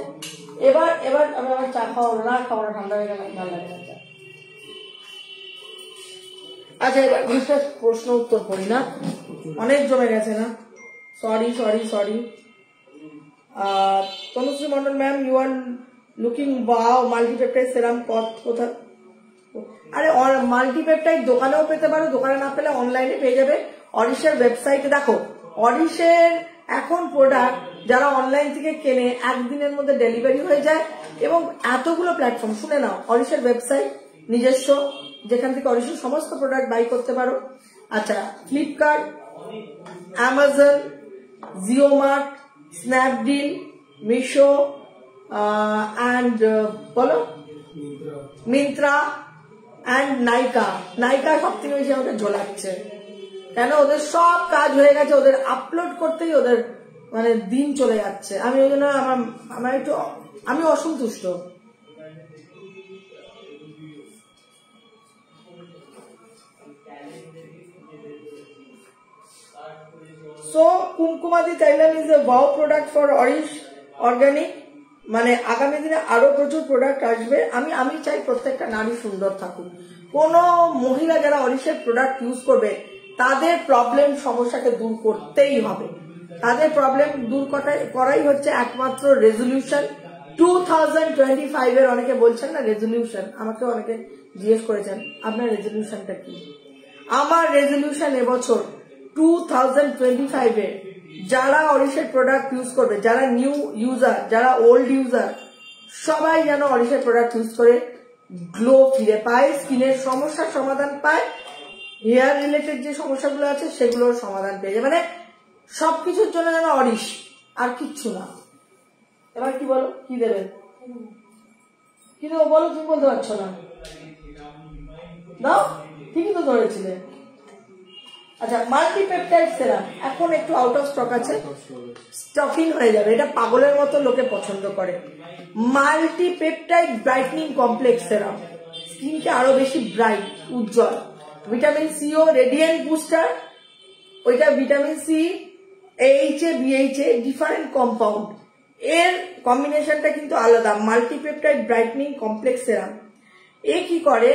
এবার আমি আমার চা খাওয়াবো না, খাওয়ানো ঠান্ডা হয়ে গেল, ভালো লাগে না চা। আচ্ছা, এবার প্রশ্ন উত্তর করি না, অনেক জমে গেছে না, sorry sorry sorry. Tanushree Mondal ma'am, you are looking wow, multipeptide serum কোথায়? আরে মাল্টিপেপটাইড দোকানেও পেতে পারো, দোকানে না পেলে অনলাইনে পেয়ে যাবে। অরিশের ওয়েবসাইটে দেখো, অরিশের এখন প্রোডাক্ট যারা অনলাইন থেকে কেনে একদিনের মধ্যে ডেলিভারি হয়ে যায়, এবং এতগুলো প্ল্যাটফর্ম, শুনে নাও, অরিশের ওয়েবসাইট নিজস্ব, যেখান থেকে অরিশের সমস্ত প্রোডাক্ট বাই করতে পারো। আচ্ছা, Flipkart, Amazon, Jio mart, Snapdeal, Meesho and বলো মিন্ত্রা অ্যান্ড নাইকা। নাইকা সব থেকে বেশি আমাকে ঝোলাচ্ছে, কেন ওদের সব কাজ হয়ে গেছে, ওদের আপলোড করতেই ওদের মানে দিন চলে যাচ্ছে। আমি ওই জন্য আমি অসন্তুষ্ট। So Kumkumadi tailam is a wow product for Orish organic. মানে আগামী দিনে আরো প্রচুর প্রোডাক্ট আসবে। আমি চাই প্রত্যেকটা নারী সুন্দর থাকুক। কোন মহিলা যারা অরিশের প্রোডাক্ট ইউজ করবে, তাদের প্রবলেম সমস্যাকে দূর করতেই হবে। তাদের প্রবলেম দূর করাই হচ্ছে একমাত্র রেজলিউশন। 2025 এর অনেকে বলছেন না রেজলিউশন, আমাকে অনেকে জিজ্ঞেস করেছেন আপনার রেজলিউশনটা কি। আমার রেজলিউশন এবছর 2025 এ যারা অরিশের প্রোডাক্ট ইউজ করবে, যারা নিউ ইউজার, যারা ওল্ড ইউজার, সবাই যেন অরিশের প্রোডাক্ট ইউজ করে গ্লো ফিরে পায়, স্কিনের সমস্যার সমাধান পায়, হেয়ার রিলেটেড যে সমস্যাগুলো আছে সেগুলোর সমাধান পেয়ে যায়। মানে সবকিছুর জন্য যেন অরিশ, আর কিচ্ছু না। এবার কি বলো, কি দেবেন, কি দেবো বলো, তুমি বলতে পারছো না, দাও, ঠিকই তো ধরেছিলে। আচ্ছা, মাল্টিপেপটাইড সেরাম এখন একটু আউট অফ স্টক আছে, স্টকিং হয়ে যাবে। এটা পাগলের মতো লোকে পছন্দ করে। মাল্টিপেপটাইড ব্রাইটনিং কমপ্লেক্স সেরাম, স্কিনকে আরো বেশি ব্রাইট, উজ্জ্বল। ভিটামিন সি ও রেডিয়েন্ট বুস্টার, ওইটা vitamin C H A BH A different compound, এর কম্বিনেশনটা কিন্তু আলাদা। মাল্টিপেপটাইড ব্রাইটনিং কমপ্লেক্স সেরাম এ কি করে,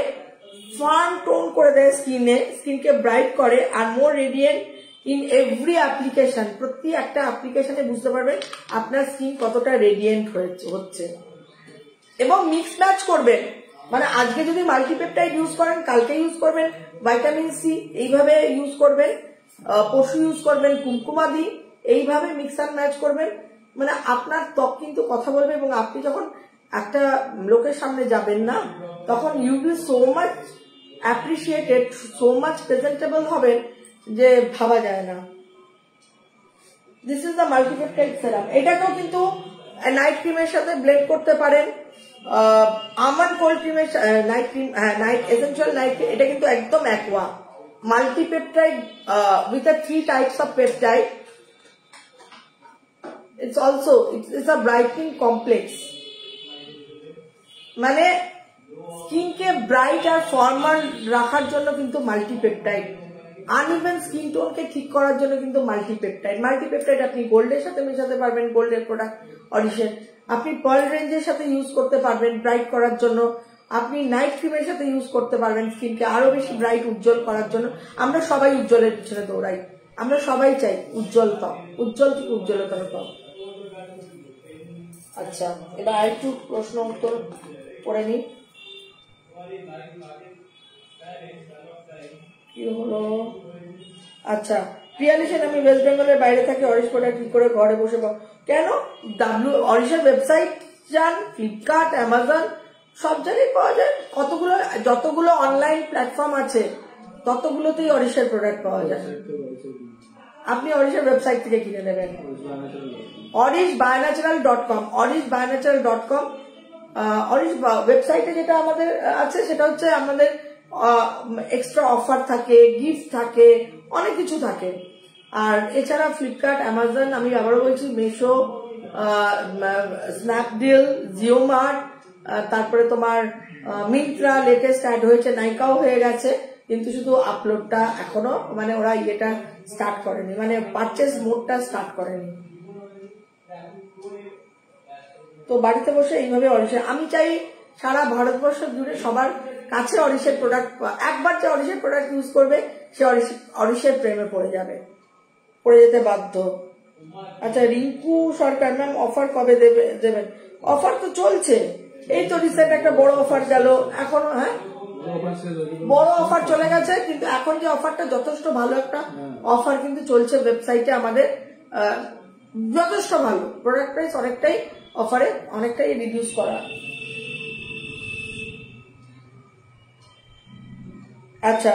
ফান টোন করে দেয় স্কিনকে ব্রাইট করে, আর more radiant in every application. প্রতি একটা অ্যাপ্লিকেশনে বুঝতে পারবেন আপনার স্কিন কতটা রেডিয়েন্ট হচ্ছে। এবং মিক্স ম্যাচ করবেন, মানে আজকে যদি মাল্টিপেপটাইড ইউজ করেন কালকে ইউজ করবেন ভাইটামিন সি, এইভাবে ইউজ করবেন, পরশু ইউজ করবেন কুমকুমাদি, এইভাবে মিক্স অ্যান্ড ম্যাচ করবেন। মানে আপনার ত্বক কিন্তু কথা বলবে, এবং আপনি যখন একটা লোকের সামনে যাবেন না, তখন you will so much appreciated, so much presentable হবেন যে ভাবা যায় না। This is the multipeptide serum. এটাকেও কিন্তু নাইট ক্রিমের সাথে ব্লেন্ড করতে পারেন। আমন্ড কোল্ড ক্রিমের night cream, night essential night cream, এটা কিন্তু একদম aqua multipeptide with a 3 types of peptide. It's also it's a brightening complex, মানে স্কিনকে ব্রাইট আর ফর্মাল রাখার জন্য কিন্তু মাল্টিপেপটাইড, আনইভেন স্কিন টোনকে ঠিক করার জন্য কিন্তু মাল্টিপেপটাইড আপনি গোল্ডের সাথে মেশাতে পারবেন, গোল্ডের প্রোডাক্ট অডিশন, আপনি পার্ল রেঞ্জের সাথে ইউজ করতে পারবেন ব্রাইট করার জন্য, আপনি নাইট ক্রিমের সাথে ইউজ করতে পারবেন স্কিনকে আরো বেশি ব্রাইট উজ্জ্বল করার জন্য। আমরা সবাই উজ্জ্বলের পিছনে দৌড়াই, আমরা সবাই চাই উজ্জ্বল ত্বক, উজ্জ্বল থেকে উজ্জ্বলতর ত্বক। আচ্ছা, এবার আরেকটু প্রশ্ন উত্তর করে নিই। কি হলো? আচ্ছা, প্রিয়া লিখেন আমি ওয়েস্ট বেঙ্গলের বাইরে থাকি, অরিশ প্রোডাক্ট কি করে ঘরে বসে কেন? অরিশের ওয়েবসাইট যান, ফ্লিপকার্ট, অ্যামাজন সব জায়গায় পাওয়া যায়। যতগুলো অনলাইন প্ল্যাটফর্ম আছে ততগুলোতেই অরিশের প্রোডাক্ট পাওয়া যায়। আপনি অরিশের ওয়েবসাইট থেকে কিনে নেবেন, orishbionatural.com, orishbionatural.com। অরিশ ওয়েবসাইটে যেটা আমাদের আছে সেটা হচ্ছে আমাদের এক্সট্রা অফার থাকে, গিফট থাকে, অনেক কিছু থাকে। আর এছাড়া ফ্লিপকার্ট, অ্যামাজন, আমি আবারও বলছি মিশো, স্ন্যাপডিল, জিও মার্ট, তারপরে তোমার মিন্ত্রা লেটেস্ট অ্যাড হয়েছে, নাইকাও হয়ে গেছে, কিন্তু শুধু আপলোডটা এখনো মানে ওরা ইয়েটা স্টার্ট করেনি, মানে পারচেস মোডটা স্টার্ট করেনি। তো বাড়িতে বসে এইভাবে অরিশের, আমি চাই সারা ভারতবর্ষ জুড়ে সবার কাছে অরিশের প্রোডাক্ট, একবার যে অরিশের প্রোডাক্ট ইউজ করবে সে অরিশের প্রেমে পড়ে যেতে বাধ্য। আচ্ছা, রিঙ্কু সরকার ম্যাম অফার কবে দেবেন? অফার তো চলছে, এই তো রিসেন্ট একটা বড় অফার গেল, এখনো হ্যাঁ বড় অফার চলে গেছে, কিন্তু এখন যে অফারটা যথেষ্ট ভালো একটা অফার কিন্তু চলছে ওয়েবসাইটে আমাদের, যথেষ্ট ভালো প্রোডাক্ট প্রাইস অনেকটাই অফারে অনেকটাই রিডিউস করা। আচ্ছা,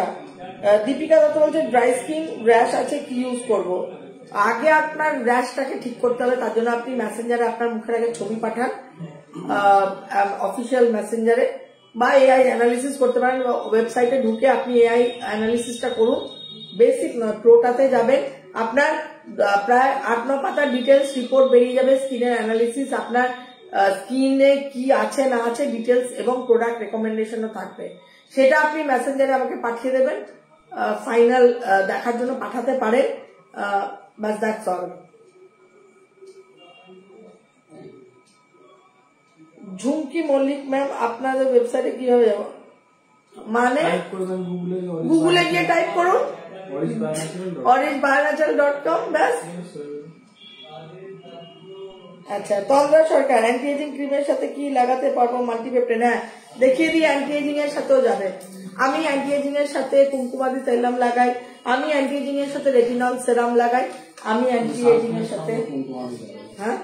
দীপিকা দত্ত বলছে ড্রাই স্কিন র্যাশ আছে, কি ইউজ করব? আগে আপনার র্যাশটাকে ঠিক করতে হবে, তার জন্য আপনি মেসেঞ্জারে আপনার মুখের আগে ছবি পাঠান, অফিসিয়াল মেসেঞ্জারে, বা এআই অ্যানালিসিস করতে পারেন, ওয়েবসাইটে ঢুকে আপনি এআই অ্যানালিসিসটা করুন, বেসিক নয় প্রোটাতে যাবেন, আপনার প্রায় 8-9 পাতার ডিটেলস রিপোর্ট বেরিয়ে যাবে, স্কিনের অ্যানালিসিস, আপনার স্কিনে কি আছে না আছে ডিটেলস, এবং প্রোডাক্ট রেকমেন্ডেশনও থাকবে, সেটা আপনি মেসেঞ্জারে আমাকে পাঠিয়ে দেবেন, ফাইনাল দেখার জন্য পাঠাতে পারেন, বাস that's all. Jhumki Mallick ma'am আপনাদের ওয়েবসাইটে কিভাবে যাবো? মানে গুগলে গিয়ে টাইপ করুন orishbionatural.com, ব্যাস। আচ্ছা, তন্দ্রা সরকার অ্যান্টি এজিং ক্রিমের সাথে কি লাগাতে পারবো মাল্টিপেপটাইড? হ্যাঁ, দেখিয়ে দিই, অ্যান্টি এজিং এর সাথেও যাবে। আমি অ্যান্টি এজিং এর সাথে কুমকুমাদি সেরাম লাগাই, আমি অ্যান্টি এজিং এর সাথে রেটিনল সেরাম লাগাই, আমি অ্যান্টি এজিং এর সাথে হ্যাঁ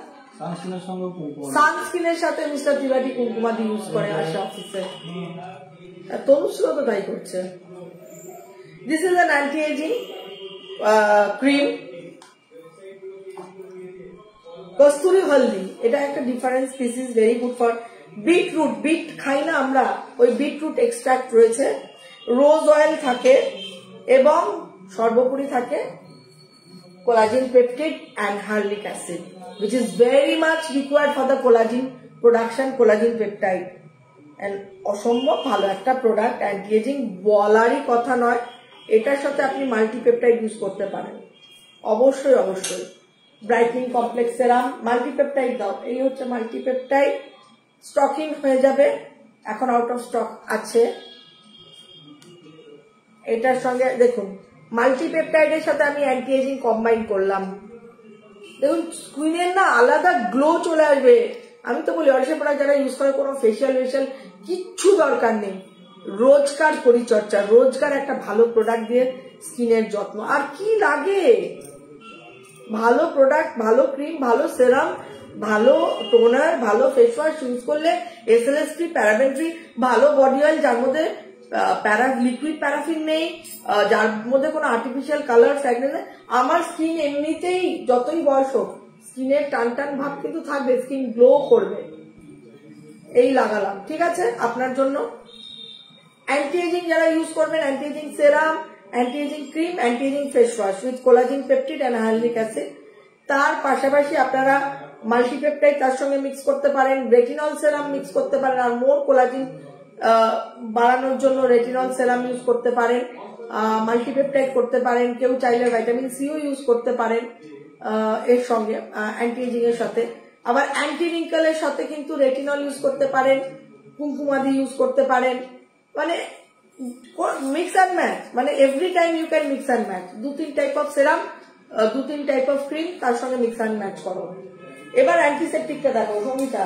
সানস্ক্রিনের সাথে মিস্টার ত্রিপাঠী কুমকুমাদি ইউজ করে আসে অফিসে, তনুশ্রী তো তাই করছে। This is an anti ageing cream, Kasturi haldi, এটা একটা different species, very good for beetroot, beet খাই না আমরা, ওই বিটরুট এক্সট্রাক্ট রয়েছে, রোজ অয়েল থাকে, এবং সর্বোপরি থাকে collagen peptide and hyaluronic acid, which is very much required for the collagen production. Collagen peptide and অসম্ভব ভালো একটা প্রোডাক্ট, অ্যান্টি এজিং বলারই কথা নয়। এটার সাথে আপনি মাল্টিপেপটাইড ইউজ করতে পারেন, অবশ্যই অবশ্যই। ব্রাইটনিং কমপ্লেক্স সেরাম মাল্টিপেপটাইড দাও, এই হচ্ছে মাল্টিপেপটাইড। স্টকিং হয়ে যাবে, এখন আউট অফ স্টক আছে। এটার সঙ্গে দেখুন মাল্টিপেপটাইডের সাথে আমি অ্যান্টি এজিং কম্বাইন করলাম, দেখুন স্কিনের না আলাদা গ্লো চলে আসবে। আমি তো বলি অরিশের প্রোডাক্ট যারা ইউজ করে কোনো ফেসিয়াল কিচ্ছু দরকার নেই, রোজকার পরিচর্যা, রোজকার একটা ভালো প্রোডাক্ট দিয়ে স্কিনের যত্ন, আর কি লাগে? ভালো প্রোডাক্ট, ভালো ক্রিম, ভালো সেরাম, ভালো টোনার, ভালো ফেস ওয়াশ ইউজ করলে SLS ফ্রি, প্যারাবেন ফ্রি, ভালো বডি অয়েল যার মধ্যে লিকুইড প্যারাফিন নেই, যার মধ্যে কোনো আর্টিফিশিয়াল কালার ফ্র্যাগরেন্স নেই। আমার স্কিন এমনিতেই যতই বয়স হোক স্কিনের টান টান ভাব কিন্তু থাকবে, স্কিন গ্লো করবে। এই লাগালাম, ঠিক আছে আপনার জন্য। অ্যান্টি এজিং যারা ইউজ করবেন, anti ageing serum, anti ageing cream, anti ageing face wash with collagen peptide and hyaluronic acid. তার পাশাপাশি আপনারা মাল্টিপেপটাইড তার সঙ্গে মিক্স করতে পারেন, রেটিনল সেরাম মিক্স করতে পারেন, আর মোর কোলাজেন বাড়ানোর জন্য রেটিনল সেরাম ইউজ করতে পারেন, মাল্টিপেপটাইড করতে পারেন। কেউ চাইলে ভাইটামিন সিও ইউজ করতে পারেন এর সঙ্গে অ্যান্টি এজিং এর সাথে। আবার অ্যান্টি রিঙ্কেলের সাথে কিন্তু রেটিনল ইউজ করতে পারেন, কুমকুমাদি ইউজ করতে পারেন, মানে মিক্স অ্যান্ড ম্যাচ, মানে every time you can mix and match. 2-3 type of serum, 2-3 type of cream, তার সঙ্গে মিক্স অ্যান্ড ম্যাচ করো। এবার অ্যান্টিসেপটিকটা দেখো Sangeeta.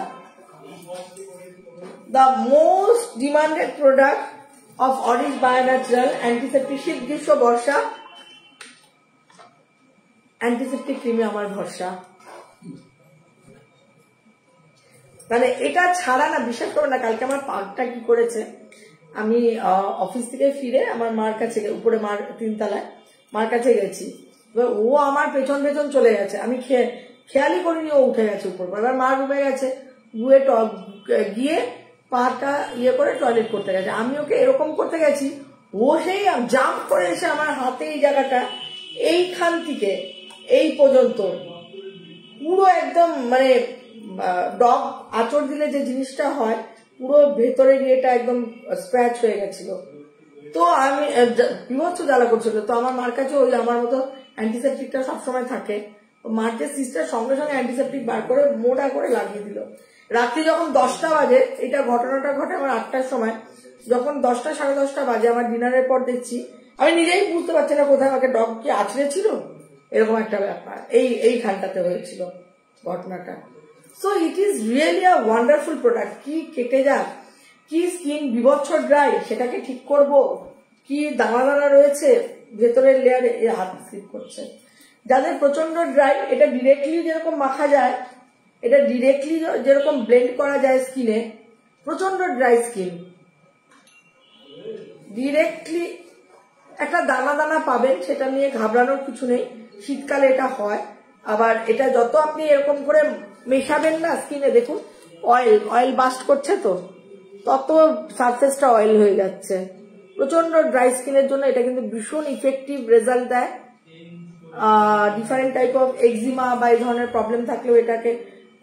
The most demanded product of Orish Bio Natural antiseptic শীত গ্রীষ্ম বর্ষা অ্যান্টিসেপটিক ক্রিমে আমার ভরসা। মানে এটা ছাড়া না, বিশ্বাস করো না, কালকে আমার পাগটা কি করেছে, আমি অফিস থেকে ফিরে আমার মার কাছে, উপরে মার 3 তলায় মার কাছে গেছি, এবার ও আমার পেছন পেছন চলে গেছে, আমি খেয়ালই করিনি ও উঠে গেছে উপর। এবার মা রুমে গেছে, গিয়ে পাটা ইয়ে করে টয়লেট করতে গেছে, আমি ওকে এরকম করতে গেছি, ও সেই জাম্প করে এসে আমার হাতে এই জায়গাটা এইখান থেকে এই পর্যন্ত পুরো একদম মানে ডগ আঁচড় দিলে যে জিনিসটা হয় পুরো ভেতরে ইয়েটা একদম স্ক্র্যাচ হয়ে গেছিল। তো আমি বিভৎস জ্বালা করছিল, তো আমার মার কাছে ওই আমার মতো অ্যান্টিসেপটিকটা সবসময় থাকে। মার যে সিস্টার সঙ্গে সঙ্গে অ্যান্টিসেপটিক বার করে মোটা করে লাগিয়ে দিল। রাত্রি যখন 10টা বাজে, এটা ঘটনাটা ঘটে আমার 8টার সময়, যখন 10টা সাড়ে 10টা বাজে আমার ডিনারের পর দেখছি, আমি নিজেই বুঝতে পারছি না কোথায় আমাকে ডগ কি আছড়ে ছিল, এরকম একটা ব্যাপার এইখানটাতে হয়েছিল ঘটনাটা। So it is really a wonderful product. কি কেটে যাক, কি স্কিন বিভৎস ড্রাই সেটাকে ঠিক করব, কি দানা দানা রয়েছে ভেতরের লেয়ারে, হাত স্লিপ করছে। যাদের প্রচন্ড ড্রাই, এটা ডিরেক্টলি যেরকম মাখা যায়, এটা ডিরেক্টলি যেরকম ব্লেন্ড করা যায় স্কিনে, প্রচন্ড ড্রাই স্কিন ডিরেক্টলি একটা দানা দানা পাবেন, সেটা নিয়ে ঘাবড়ানোর কিছু নেই। শীতকালে এটা হয়। আবার এটা যত আপনি এরকম করে মেশাবেন না স্কিনে, দেখুন অয়েল বাস্ট করছে, তো তত সারফেসটা অয়েল হয়ে যাচ্ছে। প্রচন্ড ড্রাই স্কিনের জন্য এটা কিন্তু ভীষণ ইফেক্টিভ রেজাল্ট দেয়। ডিফারেন্ট টাইপ অফ এক্সিমা বা এই ধরনের প্রবলেম থাকলেও এটাকে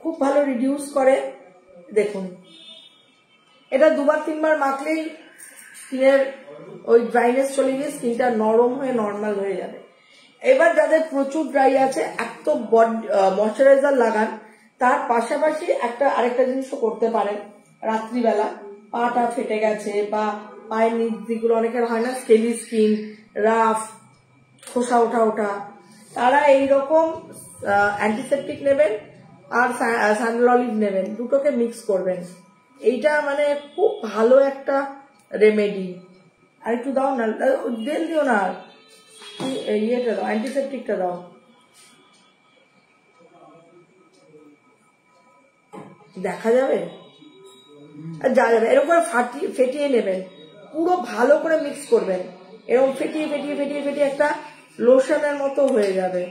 খুব ভালো রিডিউস করে। দেখুন এটা 2-3 বার মাখলেই স্কিনের ওই ড্রাইনেস চলে গিয়ে স্কিনটা নরম হয়ে নর্মাল হয়ে যাবে। এবার যাদের প্রচুর ড্রাই আছে, এক তো ময়শ্চারাইজার লাগান, তার পাশাপাশি আরেকটা জিনিসও করতে পারেন। রাত্রিবেলা পাটা ফেটে গেছে বা পায়ের নিচ দিকগুলো অনেকের হয় না, স্কেলি স্কিন, রাফ, খোসা ওঠা, তারা এইরকম অ্যান্টিসেপটিক নেবেন আর স্যান্ডেল অলিভ নেবেন, দুটোকে মিক্স করবেন। এইটা মানে খুব ভালো একটা রেমেডি। আর একটু দাও না, তেল দিও না, ইয়েটা দাও, অ্যান্টিসেপটিকটা দাও। দেখা যাবে আর যা যাবে, এরকম করে ফেটিয়ে নেবেন, পুরো ভালো করে মিক্স করবেন, এরকম ফেটিয়ে একটা লোশনের মতো হয়ে যাবে,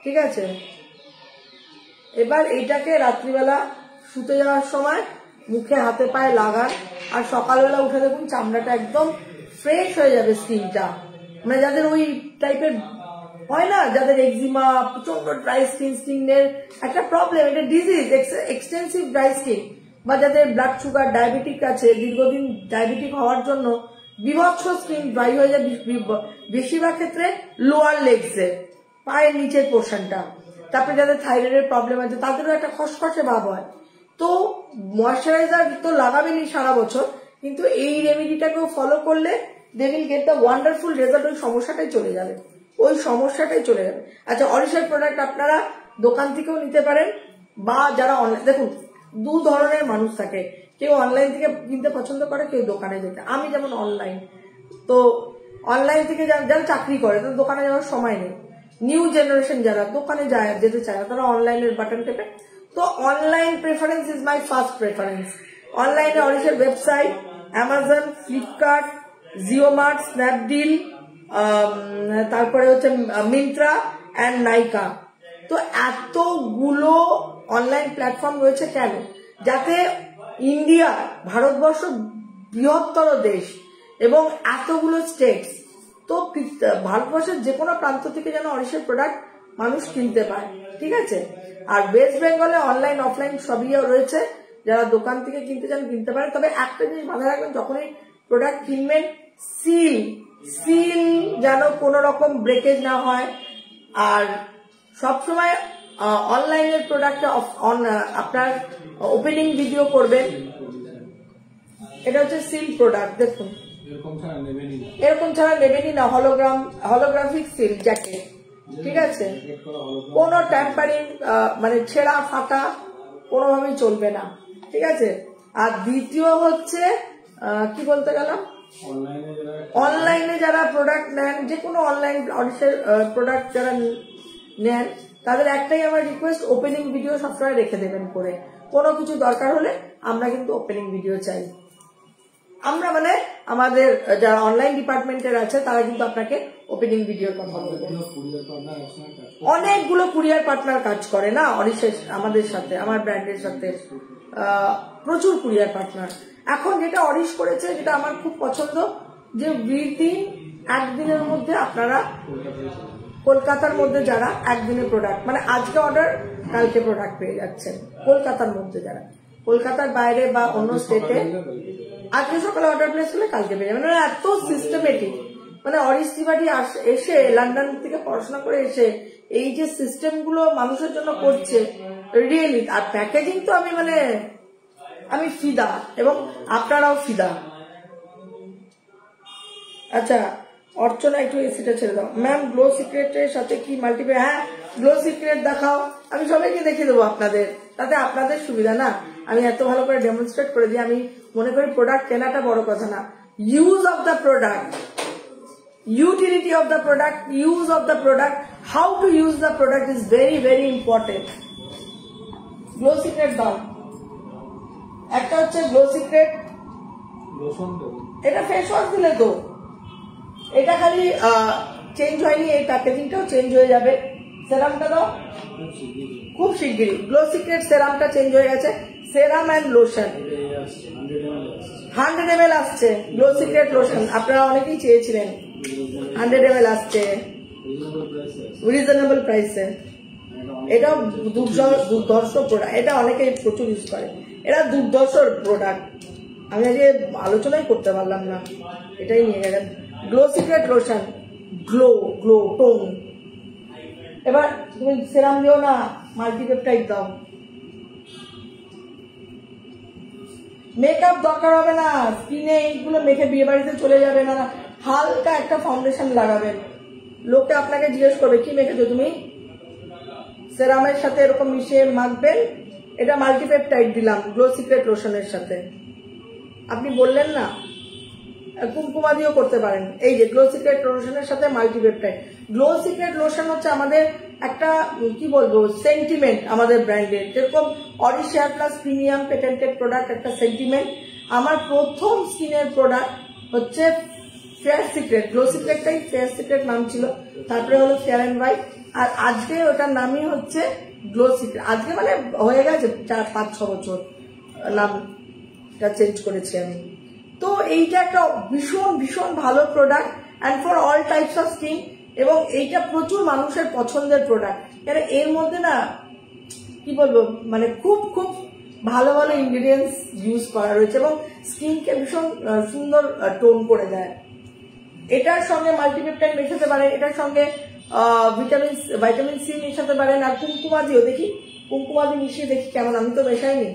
ঠিক আছে। এবার এইটাকে রাত্রিবেলা শুতে যাওয়ার সময় মুখে হাতে পায়ে লাগান, আর সকালবেলা উঠে দেখুন চামড়াটা একদম ফ্রেশ হয়ে যাবে, স্কিনটা মানে যাদের ওই টাইপের হয় না, যাদের এক্সিমা, প্রচন্ড ড্রাই স্কিনের একটা প্রবলেম, এটা ডিজিজ, এক্সটেন্সিভ ড্রাই স্কিন, বা যাদের ব্লাড সুগার, ডায়াবেটিক আছে, দীর্ঘদিন ডায়াবেটিক হওয়ার জন্য বিভৎস স্কিন ড্রাই হয়ে যায়, বেশিরভাগ ক্ষেত্রে লোয়ার লেগসে, পায়ের নিচের পোর্শনটা। তারপরে যাদের থাইরয়েডের প্রবলেম আছে তাদেরও একটা খসখসে ভাব হয়। তো ময়শ্চারাইজার তো লাগাবেনই সারা বছর, কিন্তু এই রেমেডিটাকেও ফলো করলে they will get the wonderful result. ওই সমস্যাটাই চলে যাবে, ওই সমস্যাটাই চলে যাবে। আচ্ছা, অরিশের প্রোডাক্ট আপনারা দোকান থেকেও নিতে পারেন, বা যারা অনলাইন, দেখুন দু ধরনের মানুষ থাকে, কেউ অনলাইন থেকে কিনতে পছন্দ করে, কেউ দোকানে যেতে। আমি যেমন অনলাইন, তো অনলাইন থেকে যারা চাকরি করে তাদের দোকানে যাওয়ার সময় নেই, নিউ জেনারেশন যারা দোকানে যেতে চায় না, তারা অনলাইনের বাটন টেপে। তো online preference is my first preference. অনলাইনে অরিশের website, Amazon, Flipkart, Jio mart, Snapdeal, তারপরে হচ্ছে মিন্ত্রা অ্যান্ড নাইকা। তো এতগুলো অনলাইন প্ল্যাটফর্ম রয়েছে কেন? যাতে ইন্ডিয়া, ভারতবর্ষ বৃহত্তর দেশ এবং এতগুলো স্টেটস, তো ভারতবর্ষের যে কোনো প্রান্ত থেকে যেন অরিশের প্রোডাক্ট মানুষ কিনতে পায়, ঠিক আছে? আর ওয়েস্ট বেঙ্গলে অনলাইন অফলাইন সবই রয়েছে, যারা দোকান থেকে কিনতে চান কিনতে পারেন। তবে একটা জিনিস মাথায় রাখবেন, যখনই প্রোডাক্ট কিনবেন, সিল যেন কোনো রকম ব্রেকেজ না হয়। আর সবসময় অনলাইনের প্রোডাক্টে আপনার ওপেনিং ভিডিও করবেন। এটা হচ্ছে সিল প্রোডাক্ট, দেখুন এরকম ছাড়া নেবেনই না। হলোগ্রাফিক সিল জ্যাকেট, ঠিক আছে? কোনো ট্যাম্পারিং মানে ছেঁড়া ফাটা কোনোভাবেই চলবে না, ঠিক আছে? আর দ্বিতীয় হচ্ছে কি বলতে গেলাম, অনলাইনে যারা প্রোডাক্ট নেন, যে কোনো অনলাইন অরিশের প্রোডাক্ট যারা নেন, তাদের একটাই আমার রিকোয়েস্ট, ওপেনিং ভিডিও সবসময় রেখে দেবেন করে। কোনো কিছু দরকার হলে আমরা কিন্তু ওপেনিং ভিডিও চাই। আমরা মানে আমাদের যারা অনলাইন ডিপার্টমেন্টের আছে তারা কিন্তু আপনাকে ওপেনিং ভিডিওর কথা বলবে। অনেকগুলো কুরিয়ার পার্টনার কাজ করে না অরিশের আমাদের সাথে, আমার ব্র্যান্ডের সাথে প্রচুর কুরিয়ার পার্টনার। এখন যেটা অরিশ করেছে, যেটা আমার খুব পছন্দ, যে উইদিন একদিনের মধ্যে আপনারা কলকাতার মধ্যে যারা একদিনে প্রোডাক্ট, মানে আজকে অর্ডার কালকে প্রোডাক্ট পেয়ে যাচ্ছেন। কলকাতার মধ্যে যারা, কলকাতার বাইরে বা অন্য স্টেটে আজকে সকালে অর্ডার প্লেস হলে কালকে পেয়ে যাবেন। মানে এত সিস্টেমেটিক, মানে অরিশ ত্রিপাঠী এসে লন্ডন থেকে পড়াশোনা করে এসে এই যে সিস্টেম গুলো মানুষের জন্য করছে, রিয়েলি। আর প্যাকেজিং তো আমি ফিদা, এবং আপনারাও ফিদা। আচ্ছা অর্চনা, একটু এসিটা ছেড়ে দাও। ম্যাম, গ্লো সিক্রেটের সাথে কি মাল্টিপে? হ্যাঁ, গ্লো সিক্রেট দেখাও, আমি সবাইকে দেখিয়ে দেবো আপনাদের, তাতে আপনাদের সুবিধা না। আমি এত ভালো করে ডেমনস্ট্রেট করে দিই। আমি মনে করি প্রোডাক্ট কেনাটা বড় কথা না, use of the product, utility of the product, use of the product, how to use the product is very very important. Glow secret দাও। একটা হচ্ছে গ্লো সিক্রেট, এটা ফেস ওয়াশ দিলে তো, এটা খালি চেঞ্জ হয়নি, এই প্যাকেজিংটাও চেঞ্জ হয়ে যাবে। সেরামটা দাও, খুব শিগগিরই গ্লো সিক্রেট সেরামটা চেঞ্জ হয়ে গেছে। সেরাম অ্যান্ড লোশন 100 ml আসছে, গ্লো সিক্রেট লোশন আপনারা অনেকেই চেয়েছিলেন। 100 ml আসছে রিজনেবল প্রাইসে। এটাও দুর্ধর্ষ প্রোডাক্ট, এটা অনেকেই প্রচুর ইউজ করে। এটা দুর্ধর্ষ প্রোডাক্ট, আমি আজকে আলোচনাই করতে পারলাম না, এটাই নিয়ে গেলেন। Glow secret lotion, glow tone. এবার তুমি সেরাম দিও না, মাল্টিপেপটাইড দাও। মেকআপ দরকার হবে না, স্কিনে এইগুলো মেখে বিয়ে বাড়িতে চলে যাবে না। হালকা একটা ফাউন্ডেশন লাগাবেন, লোকে আপনাকে জিজ্ঞেস করবে কি মেখেছো তুমি, সেরামের সাথে এরকম মিশিয়ে মাখবেন। এটা মাল্টিপেপটাইড দিলাম গ্লো সিক্রেট লোশনের সাথে, আপনি বললেন না, কুমকুমা দিয়েও করতে পারেন। এই যে গ্লো সিক্রেট লোশনের সাথে মাল্টিপেপটাইড। গ্লো সিক্রেট লোশন হচ্ছে আমাদের একটা কি বলবো সেন্টিমেন্ট আমাদের ব্র্যান্ডের, যেরকম Orish hair plus premium patented product একটা সেন্টিমেন্ট। আমার প্রথম স্কিনের প্রোডাক্ট হচ্ছে ফেয়ার সিক্রেট, গ্লো সিক্রেটটাই ফেয়ার সিক্রেট নাম ছিল, তারপরে হলো ফেয়ার অ্যান্ড হোয়াইট, আর আজকে ওটার নামই হচ্ছে গ্লো সিক্রেট। আজকে মানে হয়ে গেছে 4-5-6 বছর নামটা চেঞ্জ করেছি আমি। তো এইটা একটা ভীষণ ভীষণ ভালো product, and for all types of skin. এবং এইটা প্রচুর মানুষের পছন্দের প্রোডাক্ট, কেন এর মধ্যে না কি বলবো মানে খুব খুব ভালো ভালো ইনগ্রিডিয়েন্টস ইউজ করা রয়েছে এবং স্কিনকে ভীষণ সুন্দর টোন করে দেয়। এটার সঙ্গে মাল্টিপেপটাইড মেশাতে পারেন, এটার সঙ্গে ভাইটামিন সি মেশাতে পারেন, আর কুমকুমাদিও দেখি, কুমকুমাদি মিশিয়ে দেখি কেমন। আমি তো মেশাইনি,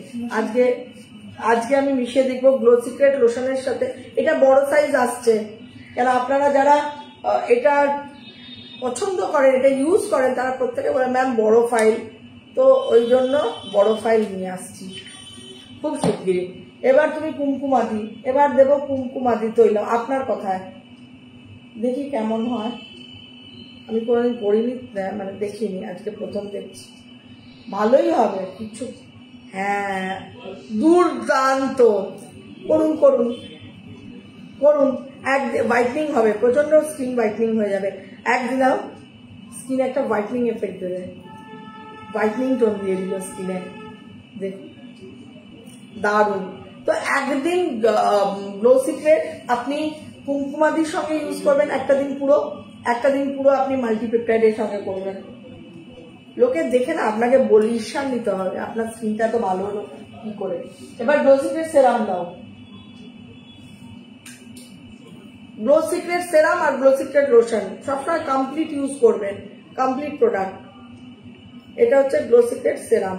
আজকে আমি মিশিয়ে দেখবো গ্লো সিক্রেট লোশনের সাথে। এটা বড় সাইজ আসছে, কেন আপনারা যারা এটা পছন্দ করেন, এটা ইউজ করেন, তারা প্রত্যেকে বলে ম্যাম বড় ফাইল, তো ওই জন্য বড় ফাইল নিয়ে আসছি খুব শিগগিরই। এবার তুমি কুমকুমাদি, এবার দেবো কুমকুমাদি তৈল আপনার কথায়, দেখি কেমন হয়। আমি কোনোদিন করিনি, মানে দেখিনি, আজকে প্রথম দেখছি। ভালোই হবে কিছু, হ্যাঁ দুর্দান্ত। করুন করুন করুন, এক হোয়াইটনিং হবে, প্রচন্ড স্কিন হোয়াইটনিং হয়ে যাবে একদিন। স্কিন একটা হোয়াইটনিং এফেক্ট দেবে, হোয়াইটনিং টোন দিয়ে দিল স্কিনে, দেখুন দারুণ। তো একদিন গ্লো সিক্রেট আপনি কুমকুমাদির সঙ্গে ইউজ করবেন, একটা দিন পুরো আপনি মাল্টিপেপটাইডের সঙ্গে করবেন। লোকে দেখে না আপনাকে বলিশান নিতে হবে, আপনার স্কিনটা তো ভালো হলো কি করে। এবার গ্লো সিক্রেট সেরাম দাও, গ্লো সিক্রেট সেরাম আর গ্লো সিক্রেট লোশন সবসময় কমপ্লিট ইউজ করবেন, কমপ্লিট প্রোডাক্ট। এটা হচ্ছে গ্লো সিক্রেট সেরাম,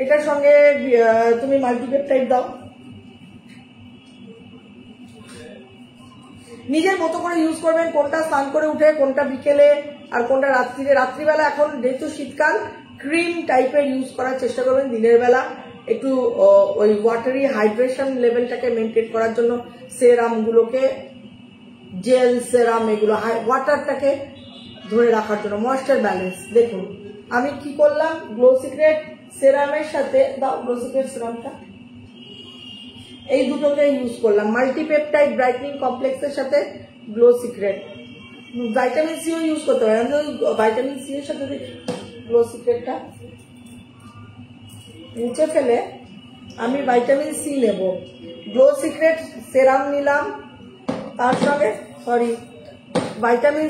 এটার সঙ্গে তুমি মাল্টিপেপটাইড দাও, নিজের মতো করে ইউজ করবেন। কোনটা স্নান করে উঠে, কোনটা বিকেলে, আর কোনটা রাত্রিবেলা। এখন যেহেতু শীতকাল, ক্রিম টাইপের ইউজ করার চেষ্টা করবেন। দিনের বেলা একটু ওই ওয়াটারি হাইড্রেশন লেভেলটাকে মেনটেন করার জন্য সেরাম গুলোকে, জেল সেরাম এগুলো ওয়াটারটাকে ধরে রাখার জন্য, ময়েশ্চার ব্যালেন্স। দেখুন আমি কি করলাম, গ্লো সিক্রেট সেরামের সাথে দাও, গ্লো সিক্রেট সেরামটা এই দুটোকে ইউজ করলাম, মাল্টিপেপটাইড ব্রাইটনিং কমপ্লেক্সের সাথে গ্লো সিক্রেট। ভাইটামিন সিও ইউজ করতে পারেন, আমি ভাইটামিন সি এর সাথে দেখি গ্লো সিক্রেটটা মুছে ফেলে আমি ভাইটামিন সি নেব। গ্লো সিক্রেট সেরাম নিলাম, তার সঙ্গে ভাইটামিন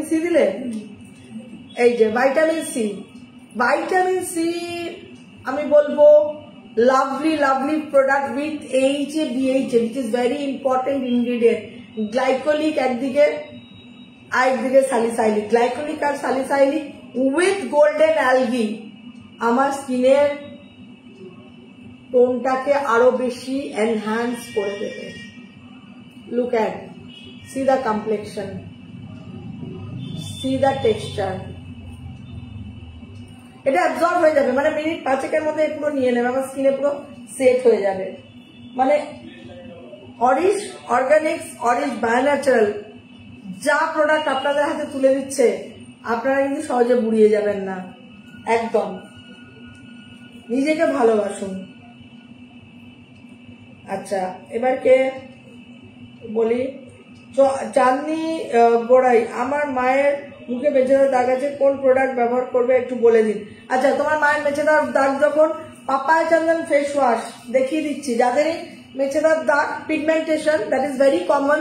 সি দিলে, এই যে ভাইটামিন সি আমি বলবো lovely product with HA BHA, which is very important ingredient. Glycolic একদিকে, আরেকদিকে স্যালিসাইলিক, গ্লাইকোলিক আর স্যালিসাইলিক উইথ গোল্ডেন অ্যালগি আমার স্কিনের টোনটাকে আরো বেশি এনহ্যান্স করে দেবে। Look at, see the complexion, see the texture. এটা অ্যাবজর্ব হয়ে যাবে, মানে মিনিট 5 মধ্যে পুরো নিয়ে নেবে, আমার স্কিনে পুরো সেট হয়ে যাবে। মানে অরিশ অর্গানিক্স, অরিশ বায়োন্যাচারাল যা প্রোডাক্ট আপনাদের হাতে তুলে দিচ্ছে, আপনারা কিন্তু সহজে বুড়িয়ে যাবেন না, একদম। নিজেকে ভালোবাসুন। আচ্ছা, এবার কে বলি, চাঁদনি গোড়াই, আমার মায়ের মুখে মেচে দেওয়ার দাগ আছে, কোন প্রোডাক্ট ব্যবহার করবে একটু বলে দিন। আচ্ছা, তোমার মায়ের মেচে দেওয়ার দাগ যখন, পাপায়া চন্দন ফেস ওয়াশ দেখিয়ে দিচ্ছি। যাদেরই মেচে দেওয়ার দাগ, pigmentation, that is very common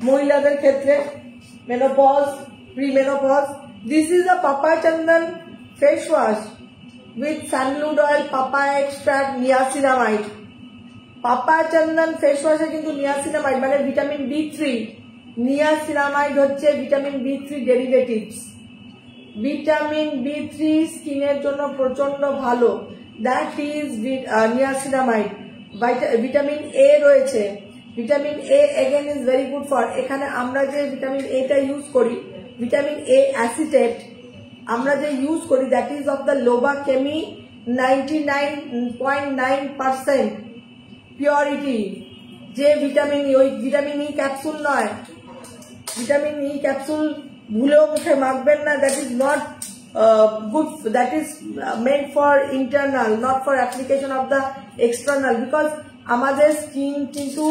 মহিলাদের ক্ষেত্রে, menopause, premenopause, this is a papaya chandan face wash with sandalwood oil, papaya extract, niacinamide. Papaya chandan face ওয়াশে কিন্তু নিয়াসিনামাইড মানে ভিটামিন B3, নিয়াসিনামাইড হচ্ছে vitamin B3 derivatives. Vitamin B3 স্কিনের জন্য প্রচন্ড ভালো, that is niacinamide. Vitamin A রয়েছে, vitamin A again is very good for, এখানে আমরা যে ভিটামিন A-টা ইউজ করি, ভিটামিন A অ্যাসিটেট আমরা যে ইউজ করি, that is of the Loba Chemie 99.9% purity. যে ভিটামিন ওই ভিটামিন ই ক্যাপসুল নয়, ভিটামিন ই ক্যাপসুল ভুলেও মুখে মাখবেন না, that is not good, that is meant for internal, not for application of the external, because আমাদের স্কিন কিন্তু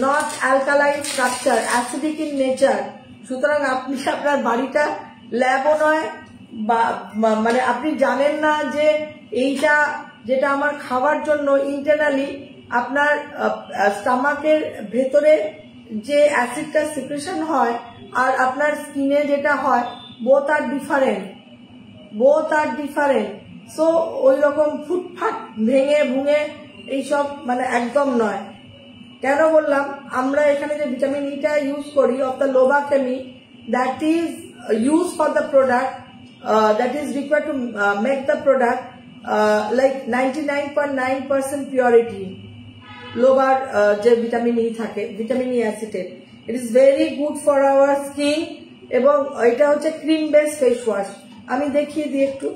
not alkaline structure, acidic in nature। সুতরাং আপনি আপনার বাড়িটা ল্যাবও নয়, মানে আপনি জানেন না যে এইটা যেটা আমার খাওয়ার জন্য ইন্টারনালি আপনার স্টামাকের ভেতরে যে অ্যাসিডটা সিক্রেশন হয় আর আপনার স্কিনে যেটা হয় বোথ আর ডিফারেন্ট সো ওই রকম ফুটফাট ভেঙে ভুঙে এইসব মানে একদম নয়। কেন বললাম, আমরা এখানে যে ভিটামিন ইটা ইউজ করি of the Loba Chemie, that is use for the product that is required to make the product like 99.9% purity লোবার যে ভিটামিন ই থাকে, vitamin E acetate, it is very good for our skin. এবং এটা হচ্ছে cream base face wash. আমি দেখিয়ে দিই একটু,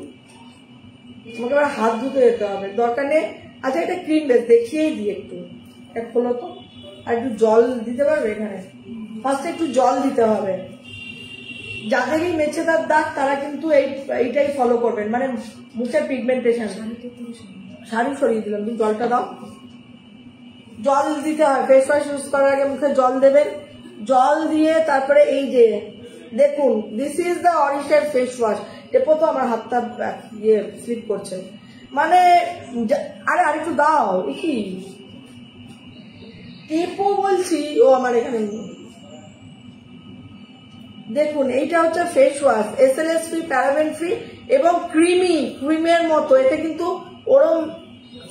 তোমাকে আবার হাত ধুতে যেতে হবে, দরকার নেই। আচ্ছা, এটা ক্রিম বেস দেখিয়েই দিই একটু, এটা খোলো তো। আর একটু জল দিতে পারবে এখানে, ফার্স্টে একটু জল দিতে হবে। যাদেরই মেছেদার দাগ তারা কিন্তু এইটাই ফলো করবেন, মানে মুখের পিগমেন্টেশন। শাড়ি সরিয়ে দিলাম, তুমি জলটা দাও। জল দিতে হয়, ফেস ওয়াশ ইউজ করার আগে মুখে জল দেবেন। জল দিয়ে তারপরে এই যে দেখুন, দিস ইজ দ্য অরিশের ফেস ওয়াশ। টেপো তো, আমার হাতটা স্লিপ করছে, মানে আরে আরেকটু দাও, কি টেপো বলছি। ও আমার এখানে দেখুন, এইটা হচ্ছে face wash, SLS free, paraben free এবং ক্রিমের মতো। এতে কিন্তু ওরম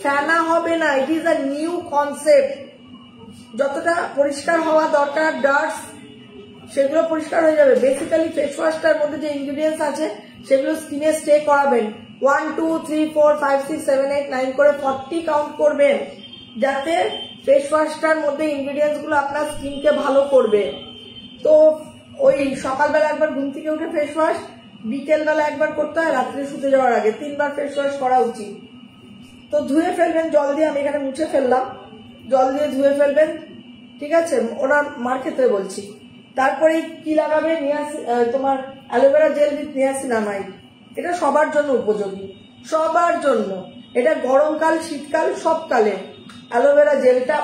ফেনা হবে না, ইট ইজ আ নিউ কনসেপ্ট। যতটা পরিষ্কার হওয়া দরকার ডাস্ট, সেগুলো পরিষ্কার হয়ে যাবে। বেসিক্যালি ফেস ওয়াশটার মধ্যে যে ইনগ্রিডিয়েন্টস আছে সেগুলো স্কিনে স্টে করাবেন। 1 2 3 4 5 6 7 8 9 করে 40 কাউন্ট করবেন, যাতে ফেস ওয়াশটার মধ্যে ইনগ্রিডিয়েন্টস গুলো আপনার স্কিনকে ভালো করবে। তো ওই সকালবেলা একবার ঘুম থেকে উঠে ফেস ওয়াশ, বিকেলবেলা একবার করতে হয়, রাত্রে শুতে যাওয়ার আগে 3 বার ফেস ওয়াশ করা উচিত। তো ধুয়ে ফেলবেন জল দিয়ে, আমি এখানে মুছে ফেললাম, জল দিয়ে ধুয়ে ফেলবেন, ঠিক আছে? ওরা মার ক্ষেত্রে বলছি। তারপরে কি লাগাবে, তোমার অ্যালোভেরা জেল উইথ নিয়াসিনামাইড। এটা সবার জন্য উপযোগী, সবার জন্য। এটা গরমকাল, শীতকাল, সব কালে অ্যালোভেরা জেলটা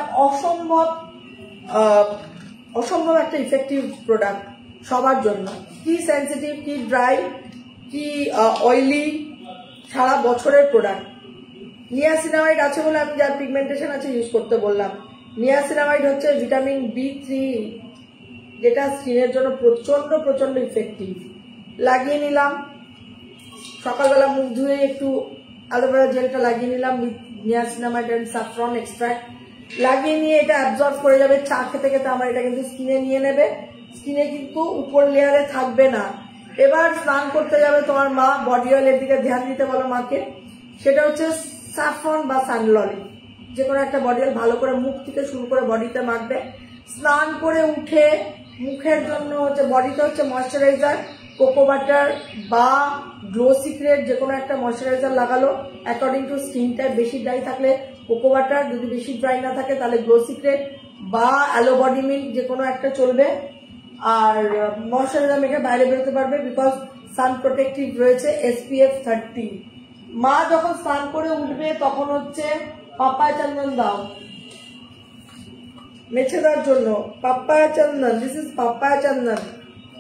অসম্ভব একটা ইফেক্টিভ প্রোডাক্ট সবার জন্য। কি সেন্সিটিভ, কি ড্রাই, কি অয়েলি, সারা বছরের প্রোডাক্ট। নিয়াসিনামাইড আছে বলে আমি যার পিগমেন্টেশন আছে ইউজ করতে বললাম। নিয়াসিনামাইড হচ্ছে ভিটামিন B3, যেটা স্কিনের জন্য প্রচন্ড ইফেক্টিভ। লাগিয়ে নিলাম, সকালবেলা মুখ ধুয়ে একটু অ্যালোভেরা জেলটা লাগিয়ে নিলাম, নিয়াসিনামাইড এন্ড স্যাফরন এক্সট্রাক্ট লাগিয়ে নিয়ে এটা অ্যাবজর্ব করে যাবে। চা খেতে খেতে আমার এটা কিন্তু স্কিনে নিয়ে নেবে, স্কিনে কিন্তু উপর লেয়ারে থাকবে না। এবার স্নান করতে যাবে তোমার মা, বডি অয়েলের দিকে ধ্যান দিতে বলো মাকে। সেটা হচ্ছে স্যাফরন বা সানললি, যে কোনো একটা বডি অয়েল ভালো করে মুখ থেকে শুরু করে বডিতে মাখবে। স্নান করে উঠে মুখের জন্য হচ্ছে, বডিতে হচ্ছে ময়শ্চারাইজার, কোকো বাটার বা গ্লো সিক্রেট, যে কোনো একটা ময়শ্চারাইজার লাগালো অ্যাকর্ডিং টু স্কিন টাইপ। বেশি ড্রাই থাকলে কোকো বাটার, যদি বেশি ড্রাই না থাকে তাহলে গ্লো সিক্রেট বা অ্যালো বডি মিল্ক, যে কোনো একটা চলবে। আর ময়শ্চারাইজার মেখে বাইরে বেরোতে পারবে, বিকজ সান প্রোটেক্টিভ রয়েছে SPF 30। মা যখন স্নান করে উঠবে তখন হচ্ছে পাপায়া চন্দন দাও মেছেদার জন্য। Papaya chandan, this is papaya chandan,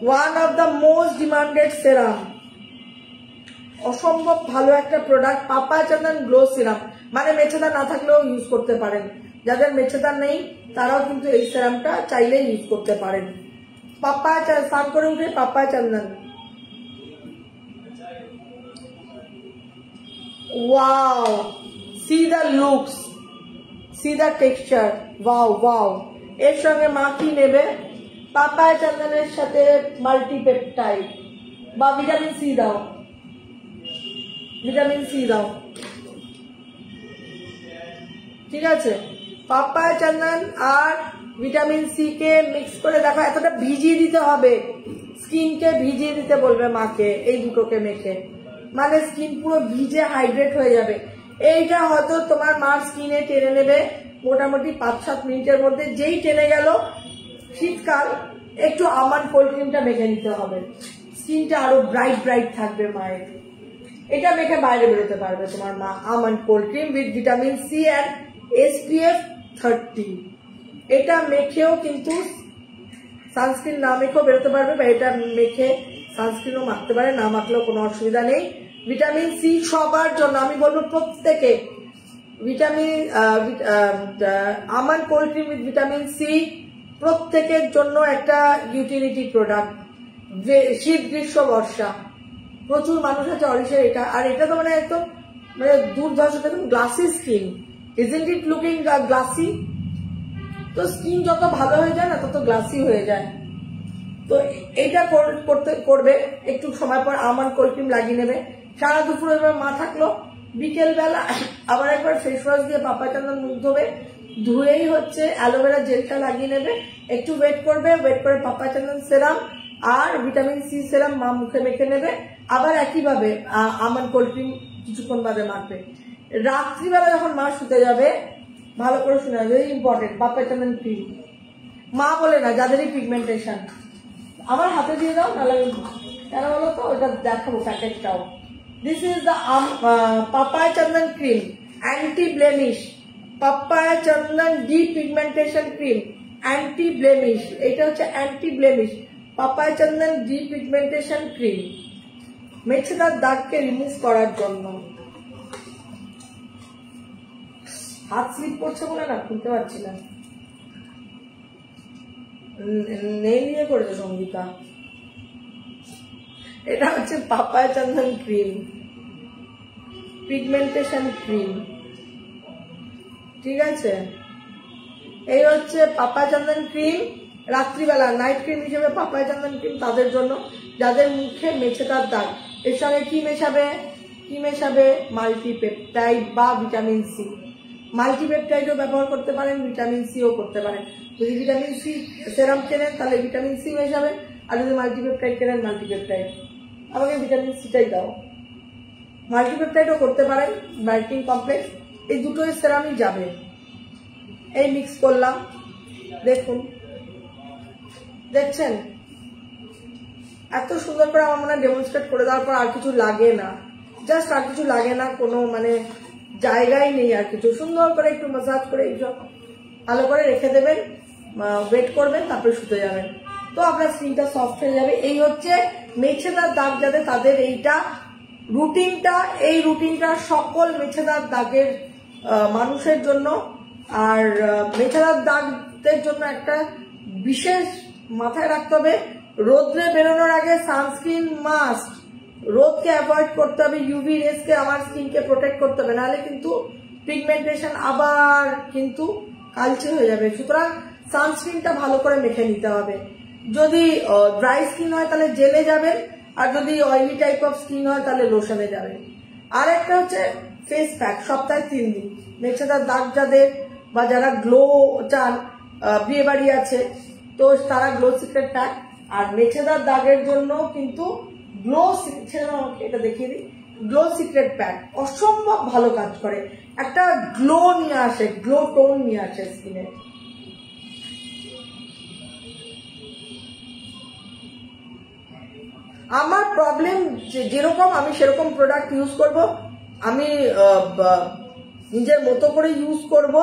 one of the most demanded serum. অসম্ভব ভালো একটা product papaya chandan glow serum, মানে মেছেদার না থাকলেও ইউজ করতে পারেন। যাদের মেছেদার নেই তারাও কিন্তু এই সেরামটা চাইলে ইউজ করতে পারেন। পাপায়া স্নান করে উঠে papaya Chandan. Wow, C the looks, C the texture, wow. এর সঙ্গে মা কি নেবে, পাপায়া চন্দনের সাথে মাল্টিপেপটাইড বা ভিটামিন সি দাও, ঠিক আছে? পাপায়া চন্দন আর ভিটামিন সি কে মিক্স করে দেখো, এতটা ভিজিয়ে দিতে হবে, স্কিনকে ভিজিয়ে দিতে বলবে মাকে এই দুটোকে মেখে, মানে স্কিন পুরো ভিজে হাইড্রেট হয়ে যাবে। এইটা হয়তো তোমার মার স্কিনে টেনে নেবে মোটামুটি 5-7 মিনিটের মধ্যে। যেই টেনে গেল, শীতকাল, একটু আমন্ড কোল্ড ক্রিমটা মেখে নিতে হবে, স্কিনটা আরো ব্রাইট থাকবে মায়ের। এটা মেখে বাইরে বেরোতে পারবে তোমার মা, almond cold cream with vitamin C and SPF 30। এটা মেখেও কিন্তু সানস্ক্রিন না মেখেও বেরোতে পারবে, বা এটা মেখে সানস্ক্রিনও মাখতে পারে, না মাখলেও কোনো অসুবিধা নেই। ভিটামিন সি সবার জন্য, আমি বলবো প্রত্যেকে vitamin almond cold cream with vitamin C প্রত্যেকের জন্য একটা ইউটিলিটি প্রোডাক্ট। শীত গ্রীষ্ম বর্ষা প্রচুর মানুষ আছে অরিশের এটা, আর এটা তো মানে একদম মানে দুর্ধর্ষ, একদম glassy skin, isn't it looking glassy? তো স্কিন যত ভালো হয়ে যায় না তত গ্লাসি হয়ে যায়। তো এইটা করবে একটু সময় পর আমন্ড কোল্ড ক্রিম লাগিয়ে নেবে, সারা দুপুর এবার মা থাকলো, বিকেল বেলা আবার একবার ফেস ওয়াশ দিয়ে পাপায় চন্দন মুখ ধোবে, ধুয়েই হচ্ছে অ্যালোভেরা জেলটা লাগিয়ে নেবে, একটু ওয়েট করবে, ওয়েট করে পাপায় চন্দন সেরাম আর ভিটামিন সি সেরাম মা মুখে মেখে নেবে, আবার একইভাবে আমন্ড কোল্ড ক্রিম কিছুক্ষণ বাদে মাখবে। রাত্রিবেলা যখন মা শুতে যাবে, ভালো করে শুনে ভেরি ইম্পর্টেন্ট, পাপায় চন্দন ক্রিম মা বলে না, যাদেরই পিগমেন্টেশন আমার হাতে দিয়ে দাও, নাহলে কেন বলো তো, ওটা দেখাবো প্যাকেটটাও। This is the papaya chandan cream, anti-blemish, papaya chandan depigmentation cream, anti-blemish, এটা হচ্ছে anti-blemish, papaya chandan depigmentation cream, মেছেদার দাগকে রিমুভ করার জন্য। হাত স্লিপ করছে বলে না খুলতে পারছি না, নেই নিয়ে করেছে সঙ্গীতা। এটা হচ্ছে পাপায়া চন্দন ক্রিম, পিগমেন্টেশন ক্রিম, ঠিক আছে? এই হচ্ছে পাপায়া চন্দন ক্রিম, রাত্রিবেলা নাইট ক্রিম হিসেবে পাপায়া চন্দন ক্রিম তাদের জন্য যাদের মুখে মেছেদার দাগ। এর সঙ্গে কি মেশাবে? মাল্টিপেপটাইড বা ভিটামিন সি। মাল্টিপেপটাইডও ব্যবহার করতে পারেন, ভিটামিন সিও করতে পারেন। যদি ভিটামিন সি সেরাম কেনেন তাহলে ভিটামিন সি মেশাবেন, আর যদি মাল্টিপেপটাইড কেনেন মাল্টিপেপটাইড। আমাকে ভিটামিন সিটাই দাও। মাল্টিপেপটাইডও করতে পারেন, ব্রাইটিং কমপ্লেক্স, এই দুটোই সেরামই যাবে। এই মিক্স করলাম, দেখুন, দেখছেন এত সুন্দর করে আমার মনে হয় ডেমনস্ট্রেট করে দেওয়ার পর আর কিছু লাগে না, জাস্ট আর কিছু লাগে না, কোনো মানে জায়গায় নেই আর কিছু। সুন্দর করে একটু মাসাজ করে এইসব ভালো করে রেখে দেবেন, ওয়েট করবেন, তারপরে শুতে যাবেন, তো আপনার স্কিনটা সফট হয়ে যাবে। এই হচ্ছে মেছেদার দাগ যাদের, তাদের এইটা রুটিনটা, এই রুটিনটা সকল মেছেদার দাগের মানুষের জন্য। আর মেছেদার দাগদের জন্য একটা বিশেষ মাথায় রাখতে হবে, রোদ্রে বেরোনোর আগে সানস্ক্রিন মাস্ট, রোদকে অ্যাভয়েড করতে হবে, ইউভি রেসকে আমার স্কিনকে প্রোটেক্ট করতে হবে, নাহলে কিন্তু পিগমেন্টেশন আবার কিন্তু কালচে হয়ে যাবে। সুতরাং সানস্ক্রিনটা ভালো করে মেখে নিতে হবে। যদি ড্রাই স্কিন হয় তাহলে জেলে যাবেন, আর যদি অয়েলি টাইপ অফ স্কিন হয় তাহলে লোশনে যাবেন। আর একটা হচ্ছে ফেস প্যাক, সপ্তাহে 3 দিন। মেছেদার দাগ যাদের বা যারা গ্লো চান, বিয়ে বাড়ি আছে তো তারা গ্লো সিক্রেট প্যাক, আর মেছেদার দাগের জন্য কিন্তু গ্লো এটা দেখিয়ে দিই, গ্লো সিক্রেট প্যাক অসম্ভব ভালো কাজ করে, একটা গ্লো নিয়ে আসে, গ্লো টোন নিয়ে আসে স্কিনে। আমার প্রবলেম যেরকম আমি সেরকম প্রোডাক্ট ইউজ করব, আমি নিজের মতো করে ইউজ করব।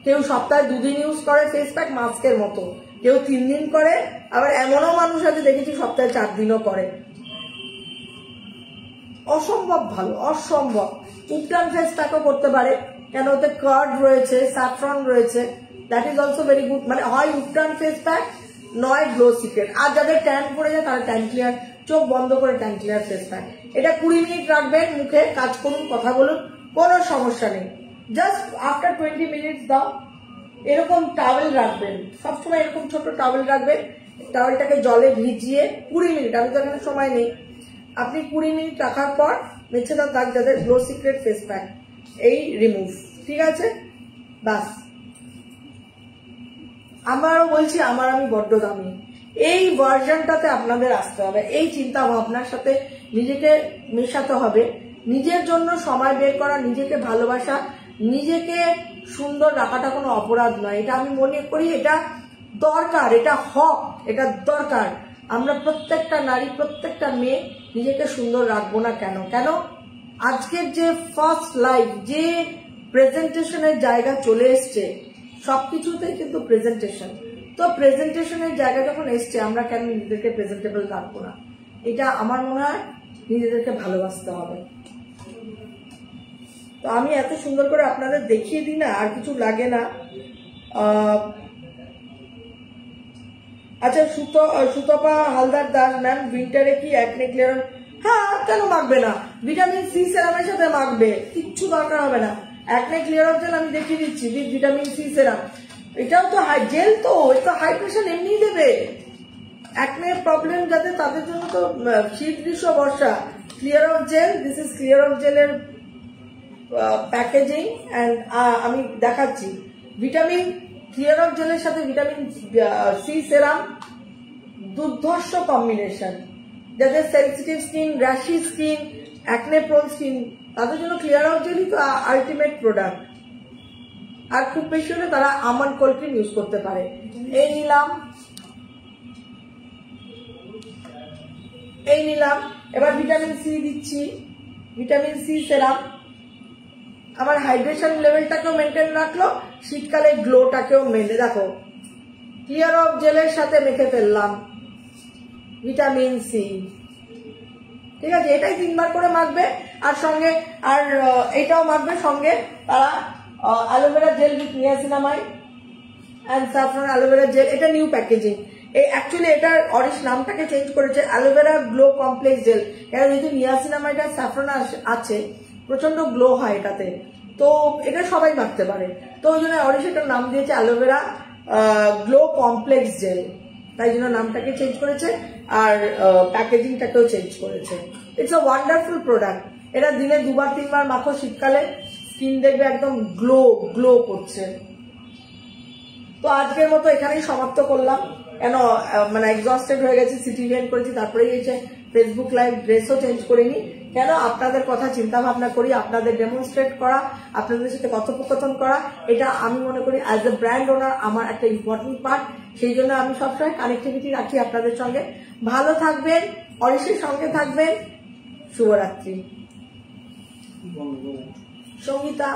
কেউ সপ্তাহে 2 দিন ইউজ করে ফেস প্যাক মাস্কের মতো, কেউ 3 দিন করে, আবার এমনও মানুষ আছে দেখেছি সপ্তাহে 4 দিনও করে। অসম্ভব ভালো, অসম্ভব। উপটান ফেস প্যাকও করতে পারে, কেন ওতে কার্ড রয়েছে, স্যাফরন রয়েছে, that is also very good. মানে হয় উপটান ফেস প্যাক, নয় গ্লো সিক্রেট। আর যাদের ট্যান পড়ে যায় তারা ট্যান ক্লিয়ার, চোখ বন্ধ করে ট্যান ক্লিয়ার ফেস প্যাক। এটা 20 মিনিট রাখবেন মুখে, কাজ করুন, কথা বলুন, কোনো সমস্যা নেই। জাস্ট আফটার 20 মিনিটস দাও, এরকম টাওয়েল রাখবেন, সবসময় এরকম ছোট টাওয়েল রাখবেন, টাওয়েলটাকে জলে ভিজিয়ে 20 মিনিট, আমি তো এখানে সময় নেই, আপনি 20 মিনিট রাখার পর মেছেদার দাগ যাদের গ্লো সিক্রেট ফেস প্যাক এই রিমুভ, ঠিক আছে? বাস। আমারও বলছি, আমি বড্ড দামি, এই ভার্জনটাতে আপনাদের আসতে হবে, এই চিন্তা ভাবনার সাথে নিজেকে মেশাতে হবে, নিজের জন্য সময় বের করা, নিজেকে ভালোবাসা, নিজেকে সুন্দর রাখাটা কোনো অপরাধ নয়, এটা আমি মনে করি এটা দরকার, এটা হক, এটা দরকার। আমরা প্রত্যেকটা নারী, প্রত্যেকটা মেয়ে নিজেকে সুন্দর রাখবো না কেন? কেন আজকের যে ফার্স্ট লাইফ, যে প্রেজেন্টেশনের জায়গা চলে এসছে, সবকিছুতে কিন্তু প্রেজেন্টেশন, তো প্রেজেন্টেশনের জায়গা যখন এসছে আমরা কেন নিজেদেরকে প্রেজেন্টেবল রাখবো না? এটা আমার মনে হয় নিজেদেরকে ভালোবাসতে হবে। তো আমি এত সুন্দর করে আপনাদের দেখিয়ে দিই না, আর কিছু লাগে না। আচ্ছা, সুতপা হালদার দাস ম্যাম, উইন্টারে কি অ্যাকনে ক্লিয়ার? হ্যাঁ, কেন মাখবে না? ভিটামিন সি সেরামের সাথে মাখবে, কিচ্ছু দরকার হবে না। অ্যাকনে ক্লিয়ার জেল আমি দেখিয়ে দিচ্ছি, ভিটামিন সি সেরাম। এটাও তো হাই জেল, তো এটা হাইড্রেশন এমনি দেবে। অ্যাকনে প্রবলেম যাতে, তাদের জন্য তো শীত গ্রীষ্ম বর্ষা। Clear off gel, this is clear off জেলের প্যাকেজিং অ্যান্ড আমি দেখাচ্ছি। ভিটামিন ক্লিয়ার অফ জেলের সাথে ভিটামিন সি সেরাম দুর্ধর্ষ কম্বিনেশন। যাদের sensitive skin, rashy skin, acne prone skin, তাদের জন্য ক্লিয়ার অফ জেলই তো আলটিমেট প্রোডাক্ট। আর খুব বেশি হলে তারা আমন্ড কোল্ড ক্রিম ইউজ করতে পারে। এই নিলাম। এবার ভিটামিন সি দিচ্ছি, ভিটামিন সি সেরাম। আমার হাইড্রেশন লেভেলটাকেও মেনটেন রাখলো, শীতকালে গ্লোটাকেও মেনে। দেখো, ক্লিয়ার অফ জেলের সাথে মেখে ফেললাম ভিটামিন সি। ঠিক আছে, এটাই 3 বার করে মাখবে। আর সঙ্গে আর এটাও মাখবে সঙ্গে তারা aloe vera gel with niacinamide and saffron aloe vera gel. এটা নিউ প্যাকেজিং। অ্যাকচুয়ালি এটার অরিশ নামটাকে চেঞ্জ করেছে অ্যালোভেরা গ্লো কমপ্লেক্স জেল। এটা যেহেতু নিয়াসিনামাইড আর স্যাফরন আছে, প্রচন্ড গ্লো হয় এটাতে, তো এটা সবাই মাখতে পারে। তো ওই জন্য অরিশ এটার নাম দিয়েছে অ্যালোভেরা গ্লো কমপ্লেক্স জেল, তাই জন্য নামটাকে চেঞ্জ করেছে আর প্যাকেজিংটাকেও চেঞ্জ করেছে। It's a wonderful product. এটা দিনে 2 বার 3 বার মাখো, শীতকালে স্কিন দেখবে একদম গ্লো করছে। তো আজকের মতো এখানেই সমাপ্ত করলাম, কেন মানে এক্সস্টেড হয়ে গেছি, সিটি ইভেন্ট করেছি, তারপরে এসে ফেসবুক লাইভ, ড্রেসও চেঞ্জ করিনি। কেন? আপনাদের কথা চিন্তা ভাবনা করি, আপনাদের ডেমনস্ট্রেট করা, আপনাদের সাথে কথোপকথন করা, এটা আমি মনে করি অ্যাজ এ ব্র্যান্ড ওনার আমার একটা ইম্পর্টেন্ট পার্ট। সেই জন্য আমি সবসময় কানেক্টিভিটি রাখি আপনাদের সঙ্গে। ভালো থাকবেন, অরিশের সঙ্গে থাকবেন। শুভরাত্রি। সঙ্গীতা।